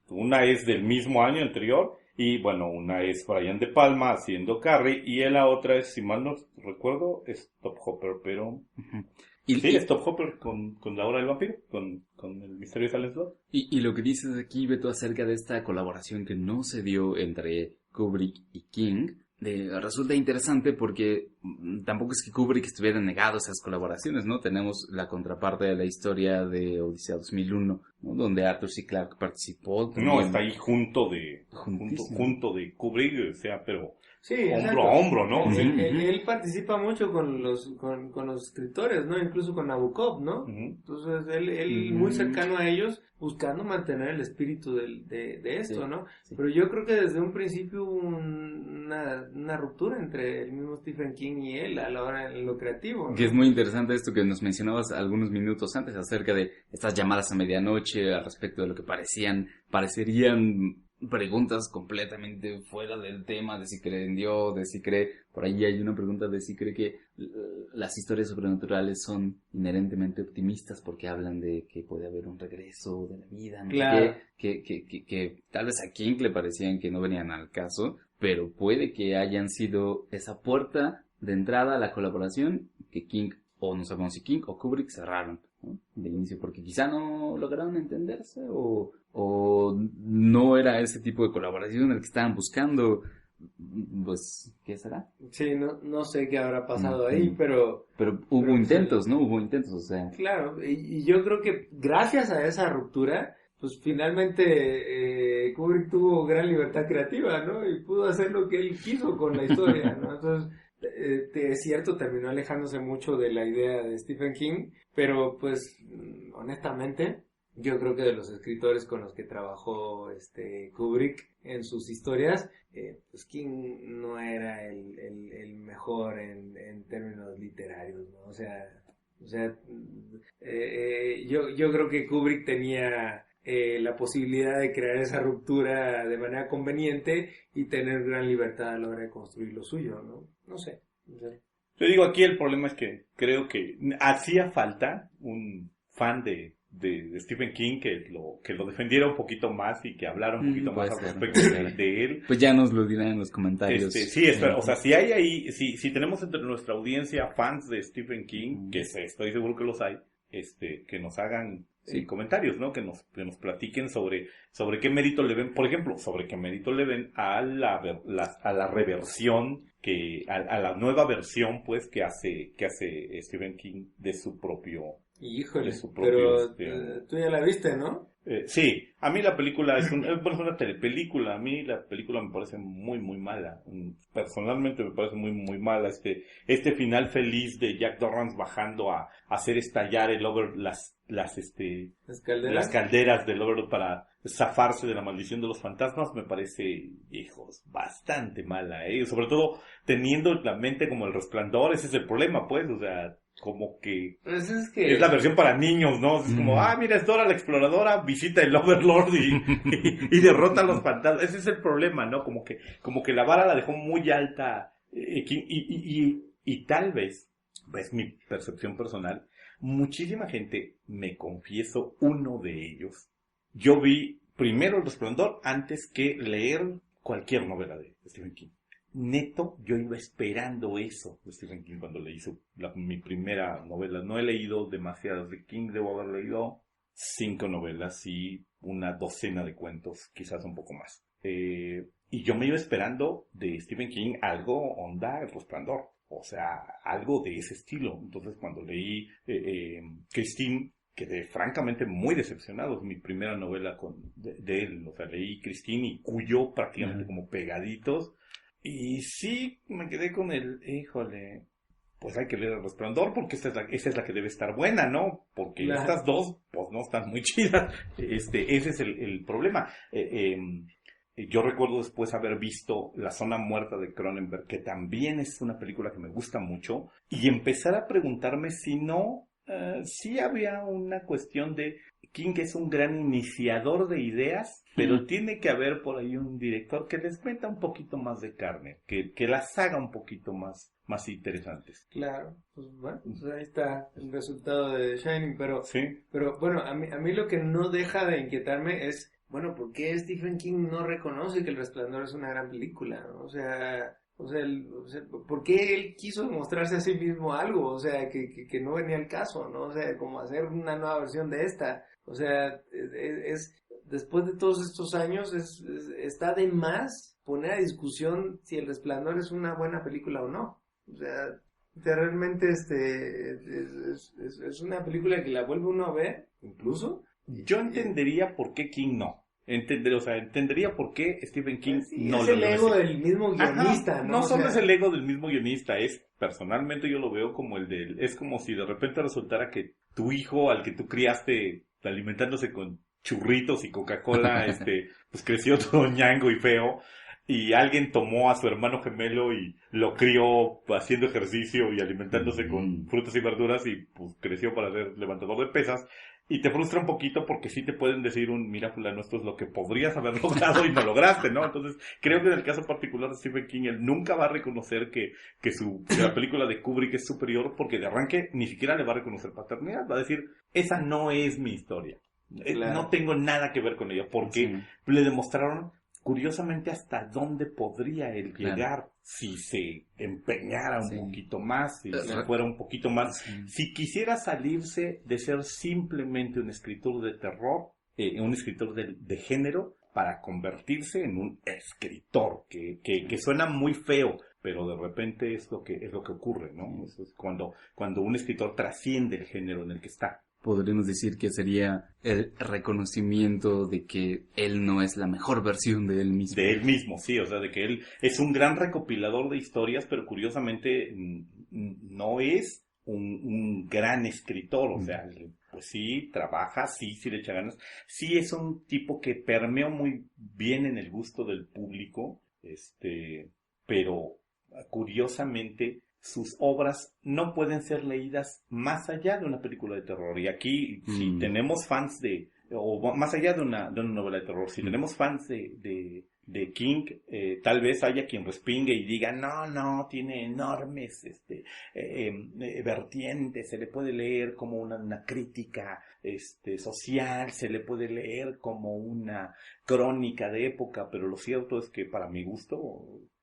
una es del mismo año anterior Y bueno, una es Brian De Palma haciendo Carrie y la otra es, si mal no recuerdo, es Top Hopper, pero... Uh-huh. Sí, es Top Hopper con La Hora del Vampiro, con el misterio de Salem Slot. Y lo que dices aquí, Beto, acerca de esta colaboración que no se dio entre Kubrick y King, resulta interesante porque tampoco es que Kubrick estuviera negado a esas colaboraciones, ¿no? Tenemos la contraparte de la historia de Odisea 2001, ¿no? Donde Arthur C. Clarke participó. No, está ahí junto de Kubrick, o sea, pero sí, hombro a hombro, ¿no? Él participa mucho con los escritores, ¿no? Incluso con Nabokov, ¿no? Entonces, él muy cercano a ellos, buscando mantener el espíritu de esto, ¿no? Sí. Pero yo creo que desde un principio hubo una ruptura entre el mismo Stephen King y él a la hora de lo creativo, ¿no? Que es muy interesante esto que nos mencionabas algunos minutos antes acerca de estas llamadas a medianoche al respecto de lo que parecerían preguntas completamente fuera del tema de si cree en Dios, de si cree, por ahí hay una pregunta de si cree que las historias sobrenaturales son inherentemente optimistas porque hablan de que puede haber un regreso de la vida, ¿no? Claro. Que tal vez a King le parecían que no venían al caso, pero puede que hayan sido esa puerta de entrada a la colaboración que King, o no sabemos si King o Kubrick cerraron, ¿no? De inicio, porque quizá no lograron entenderse o no era ese tipo de colaboración el que estaban buscando. Pues, ¿qué será? Sí, no sé qué habrá pasado ahí, pero hubo intentos, ¿no? Hubo intentos, o sea. Claro, y yo creo que gracias a esa ruptura, pues finalmente Kubrick tuvo gran libertad creativa, ¿no? Y pudo hacer lo que él quiso con la historia, ¿no? Entonces, es cierto, terminó alejándose mucho de la idea de Stephen King, pero pues, honestamente, yo creo que de los escritores con los que trabajó Kubrick en sus historias, pues King no era el mejor en términos literarios, ¿no? O sea, yo creo que Kubrick tenía la posibilidad de crear esa ruptura de manera conveniente y tener gran libertad a la hora de construir lo suyo, ¿no? No sé. Yo digo, aquí el problema es que creo que hacía falta un fan de Stephen King que lo defendiera un poquito más y que hablara un poquito más al respecto de él. Pues ya nos lo dirán en los comentarios. Sí, espera, o sea, si hay ahí, si tenemos entre nuestra audiencia fans de Stephen King, que estoy seguro que los hay, que nos hagan comentarios, ¿no? Que nos platiquen sobre qué mérito le ven, por ejemplo, sobre qué mérito le ven a la reversión a la nueva versión, pues, que hace Stephen King de su propio. Híjole, pero tú ya la viste, ¿no? Sí, a mí la película es una telepelícula. A mí la película me parece muy, muy mala. Personalmente me parece muy, muy mala. Este final feliz de Jack Torrance bajando a hacer estallar las calderas del Overlord para zafarse de la maldición de los fantasmas me parece, hijos, bastante mala, sobre todo teniendo la mente como El Resplandor. Ese es el problema, pues, o sea, como que pues es la versión para niños, ¿no? Es como, mira, es Dora la Exploradora, visita el Overlord y derrota a los fantasmas. Ese es el problema, ¿no? Como que la vara la dejó muy alta, y tal vez, es mi percepción personal, muchísima gente, me confieso uno de ellos, yo vi primero El Resplandor antes que leer cualquier novela de Stephen King. Neto, yo iba esperando eso de Stephen King cuando leí mi primera novela. No he leído demasiadas de King, debo haber leído 5 novelas y una docena de cuentos, quizás un poco más. Y yo me iba esperando de Stephen King algo onda El Resplandor, o sea, algo de ese estilo. Entonces cuando leí Christine, quedé francamente muy decepcionado. Es mi primera novela de él. O sea, leí Christine y Cuyo prácticamente como pegaditos. Y sí, me quedé con híjole, pues hay que leer El Resplandor porque esa es la que debe estar buena, ¿no? Porque estas dos, pues no están muy chidas. Ese es el problema. Yo recuerdo después haber visto La Zona Muerta de Cronenberg, que también es una película que me gusta mucho, y empezar a preguntarme si no, sí había una cuestión de King, que es un gran iniciador de ideas, pero tiene que haber por ahí un director que les meta un poquito más de carne, que las haga un poquito más interesantes. Claro, pues bueno, pues ahí está el resultado de The Shining, pero sí. Pero bueno, a mí lo que no deja de inquietarme es bueno, ¿por qué Stephen King no reconoce que El Resplandor es una gran película, ¿no? O sea, ¿por qué él quiso demostrarse a sí mismo algo? O sea, que no venía al caso, ¿no? O sea, como hacer una nueva versión de esta. O sea, después de todos estos años, está de más poner a discusión si El Resplandor es una buena película o no. O sea, realmente es una película que la vuelve uno a ver, incluso. Yo entendería por qué King no. Entendería por qué Stephen King no es lo el ego del mismo guionista, Ajá, ¿no? No solo es el ego del mismo guionista, personalmente yo lo veo como es como si de repente resultara que tu hijo al que tú criaste alimentándose con churritos y Coca-Cola, pues creció todo ñango y feo, y alguien tomó a su hermano gemelo y lo crió haciendo ejercicio y alimentándose con frutas y verduras y pues creció para ser levantador de pesas. Y te frustra un poquito porque sí te pueden decir mira fulano, esto es lo que podrías haber logrado y no lograste, ¿no? Entonces, creo que en el caso particular de Stephen King, él nunca va a reconocer que la película de Kubrick es superior porque de arranque ni siquiera le va a reconocer paternidad. Va a decir, esa no es mi historia. Claro. No tengo nada que ver con ella porque le demostraron curiosamente hasta dónde podría él llegar si se empeñara un poquito más, si fuera un poquito más. Si quisiera salirse de ser simplemente un escritor de terror, un escritor de género, para convertirse en un escritor, que suena muy feo, pero de repente es lo que ocurre, ¿no? Eso es cuando un escritor trasciende el género en el que está. Podríamos decir que sería el reconocimiento de que él no es la mejor versión de él mismo. De él mismo, sí, o sea, de que él es un gran recopilador de historias, pero curiosamente no es un gran escritor, o sea, pues sí, trabaja, sí le echa ganas, sí es un tipo que permeó muy bien en el gusto del público, pero curiosamente sus obras no pueden ser leídas más allá de una película de terror. Y aquí, si tenemos fans o más allá de una novela de terror, si tenemos fans de King, tal vez haya quien respingue y diga, no, tiene enormes vertientes, se le puede leer como una crítica social, se le puede leer como una crónica de época, pero lo cierto es que para mi gusto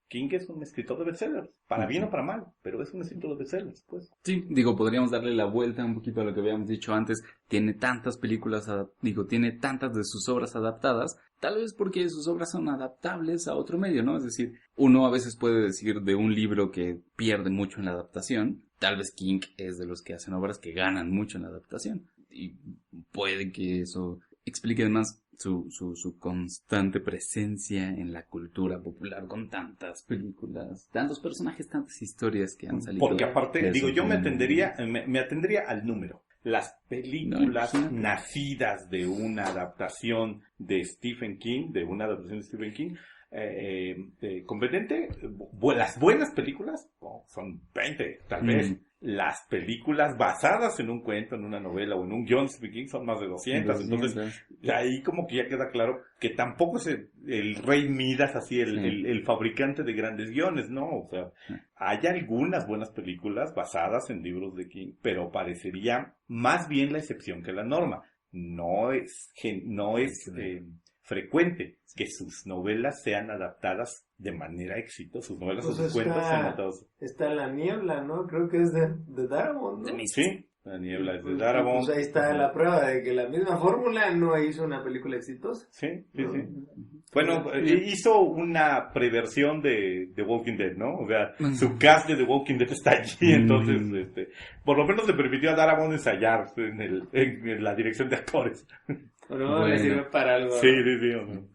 King es un escritor de bestsellers, para bien o para mal, pero es un escritor de bestsellers, pues. Sí, podríamos darle la vuelta un poquito a lo que habíamos dicho antes. Tiene tantas películas, tiene tantas de sus obras adaptadas, tal vez porque sus obras son adaptables a otro medio, ¿no? Es decir, uno a veces puede decir de un libro que pierde mucho en la adaptación, tal vez King es de los que hacen obras que ganan mucho en la adaptación, y puede que eso explique además su constante presencia en la cultura popular con tantas películas, tantos personajes, tantas historias que han salido. Porque aparte, yo me atendería al número. Las películas nacidas de una adaptación de Stephen King, competente, las buenas películas son 20, tal vez. Las películas basadas en un cuento, en una novela o en un guion Stephen King son más de 200. Entonces, ahí como que ya queda claro que tampoco es el Rey Midas, así el fabricante de grandes guiones, ¿no? O sea, hay algunas buenas películas basadas en libros de King, pero parecería más bien la excepción que la norma. No es frecuente que sus novelas sean adaptadas de manera exitosa, sus novelas o sus cuentos sean adaptadas. Está La Niebla, ¿no? Creo que es de Darabont, ¿no? Sí, La Niebla es de Darabont. Pues ahí está la prueba de que la misma fórmula no hizo una película exitosa. Sí. Bueno, hizo una preversión de The Walking Dead, ¿no? O sea, su cast de The Walking Dead está allí, entonces, por lo menos le permitió a Darabont ensayar en la dirección de actores. Bueno, le sirve para algo. Sí.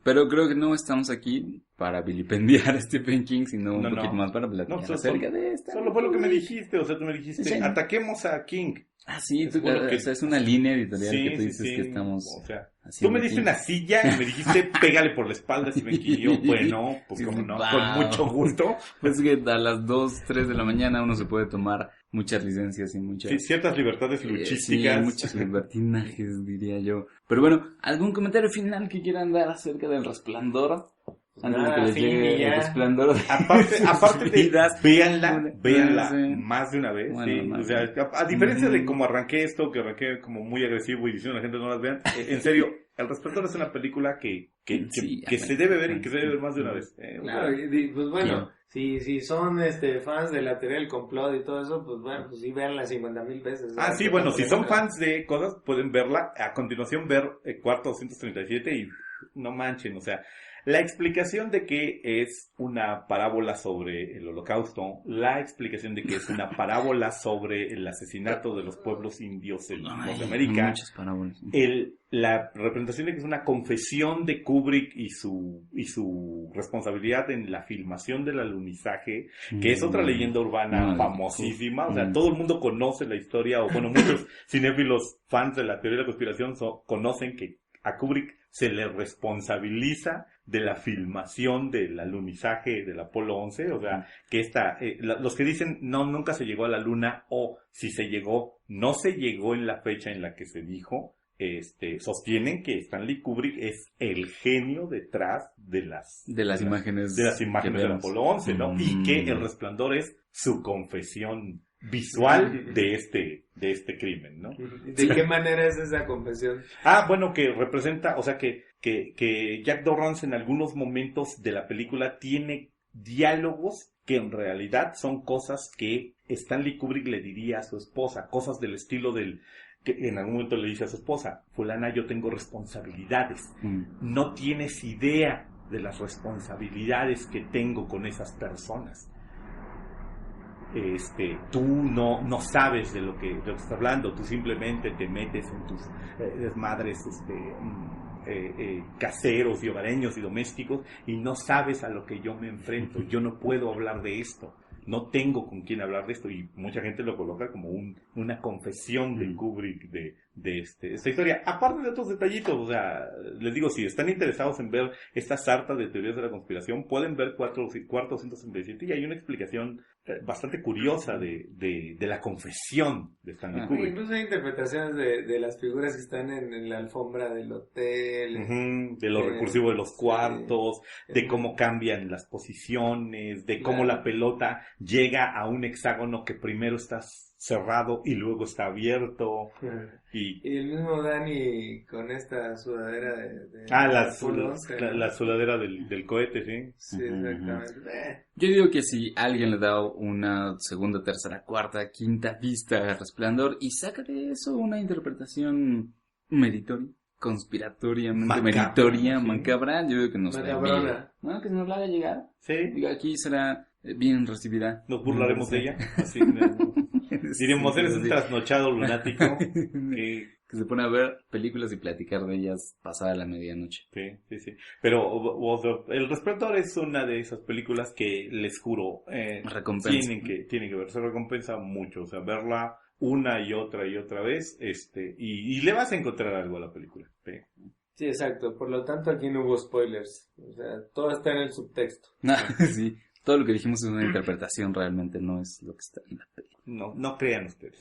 Pero creo que no estamos aquí para vilipendiar a Stephen King, sino un poquito más para platicar acerca de esta. Solo fue lo que me dijiste, o sea, tú me dijiste, ataquemos a King. Ah, sí, es una línea editorial que tú dices que estamos... O sea, tú me diste una silla y me dijiste, pégale por la espalda, Stephen King. Y yo, bueno, pues como no, con mucho gusto. Pues que a las 2, 3 de la mañana uno se puede tomar muchas licencias y muchas... Sí, ciertas libertades luchísticas. Muchos libertinajes, diría yo. Pero bueno, ¿algún comentario final que quieran dar acerca del Resplandor? Antes de que les llegue el Resplandor. Aparte de véanla más de una vez. Bueno, o sea, a diferencia de cómo arranqué esto, que arranqué como muy agresivo y diciendo a la gente no las vean, en serio, El Resplandor es una película que se debe ver y que se debe ver más de una vez. Claro, pues bueno, si son fans de la teoría del complot y todo eso, pues bueno, pues sí, véanla 50,000 veces. Sí, bueno, si son fans de cosas, pueden verla. A continuación ver Cuarto 237 y no manchen, o sea, la explicación de que es una parábola sobre el Holocausto, la explicación de que es una parábola sobre el asesinato de los pueblos indios en Norteamérica, muchas parábolas. La representación de que es una confesión de Kubrick y su responsabilidad en la filmación del alunizaje, que es otra leyenda urbana famosísima, o sea, todo el mundo conoce la historia, o bueno, muchos cinéfilos fans de la teoría de la conspiración conocen que a Kubrick se le responsabiliza de la filmación del alunizaje del Apolo 11, o sea, que los que dicen no, nunca se llegó a la luna, o si se llegó, no se llegó en la fecha en la que se dijo, sostienen que Stanley Kubrick es el genio detrás de las imágenes del Apolo 11, ¿no? Y que El Resplandor es su confesión visual de este crimen, ¿no? ¿De qué manera es esa confesión? Bueno, que representa, o sea, que Jack Torrance en algunos momentos de la película tiene diálogos que en realidad son cosas que Stanley Kubrick le diría a su esposa, cosas del estilo que en algún momento le dice a su esposa: fulana, yo tengo responsabilidades, no tienes idea de las responsabilidades que tengo con esas personas. Tú no sabes de lo que estás hablando, tú simplemente te metes en tus desmadres caseros y hogareños y domésticos y no sabes a lo que yo me enfrento. Yo no puedo hablar de esto, no tengo con quién hablar de esto, y mucha gente lo coloca como una confesión de Kubrick de esta historia, aparte de otros detallitos. O sea, les digo, si están interesados en ver esta sarta de teorías de la conspiración, pueden ver Cuarto 237 y hay una explicación bastante curiosa de la confesión de Stanley Kubrick. Incluso hay interpretaciones de las figuras que están en la alfombra del hotel, de lo recursivo de los cuartos, de cómo cambian las posiciones, de cómo la pelota llega a un hexágono que primero está cerrado y luego está abierto. Y el mismo Danny con esta sudadera la sudadera del cohete, ¿sí? Sí, exactamente. Yo digo que si alguien le da una segunda, tercera, cuarta, quinta vista al Resplandor y saca de eso una interpretación meritoria, conspiratoriamente meritoria, macabra, yo digo que nos la envíe. ¿No? Que nos la haga llegar. Sí. Digo, aquí será bien recibida. Nos burlaremos de ella. Así, diremos, eres un trasnochado lunático que se pone a ver películas y platicar de ellas pasada la medianoche. Sí. Pero El Resplandor es una de esas películas que, les juro, tienen que ver. Se recompensa mucho. O sea, verla una y otra vez, y le vas a encontrar algo a la película. Sí, exacto. Por lo tanto, aquí no hubo spoilers. O sea, todo está en el subtexto. Sí. Todo lo que dijimos es una interpretación, realmente no es lo que está en la película. No crean ustedes.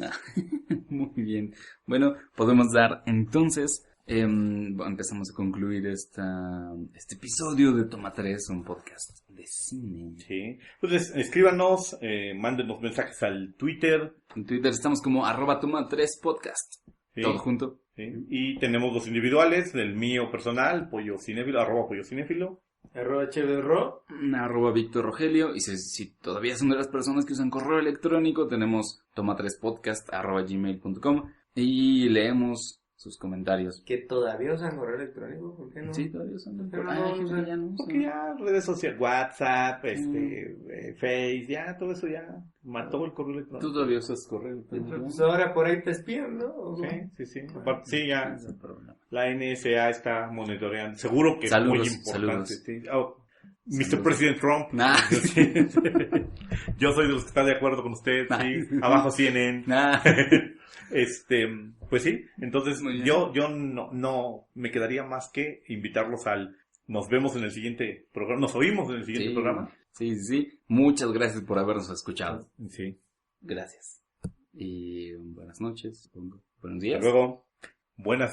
Muy bien. Bueno, podemos dar entonces, empezamos a concluir este episodio de Toma 3, un podcast de cine. Sí. Pues escríbanos, mándenos mensajes al Twitter. En Twitter estamos como @Toma3podcast. Sí. Todo junto. Sí. Y tenemos los individuales, el mío personal, Pollo Cinéfilo, @PolloCinéfilo. @HBRO, @Víctor Rogelio. Y si todavía son de las personas que usan correo electrónico, tenemos toma3podcast@gmail.com y leemos sus comentarios. ¿Que todavía usan correo electrónico? ¿Por qué no? Sí, todavía usan. Porque ya redes sociales, WhatsApp, Face, ya todo eso ya mató el correo electrónico. ¿Tú todavía usas correo electrónico? Pues ahora por ahí te espían, ¿no? Sí. Sí, ya. La NSA está monitoreando. Seguro que es muy importante. Sí. Mr. President Trump. Yo soy de los que está de acuerdo con usted. Sí. Abajo CNN. Pues sí. Entonces yo no me quedaría más que invitarlos nos vemos en el siguiente programa. Nos oímos en el siguiente programa. Sí. Muchas gracias por habernos escuchado. Sí. Gracias. Y buenas noches, supongo. Buenos días. Hasta luego. Buenos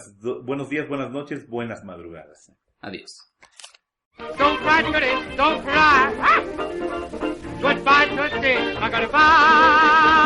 días, buenas noches, buenas madrugadas. Adiós. Don't cry, Goody, don't cry. Ah! Goodbye, Tootsie, goodbye.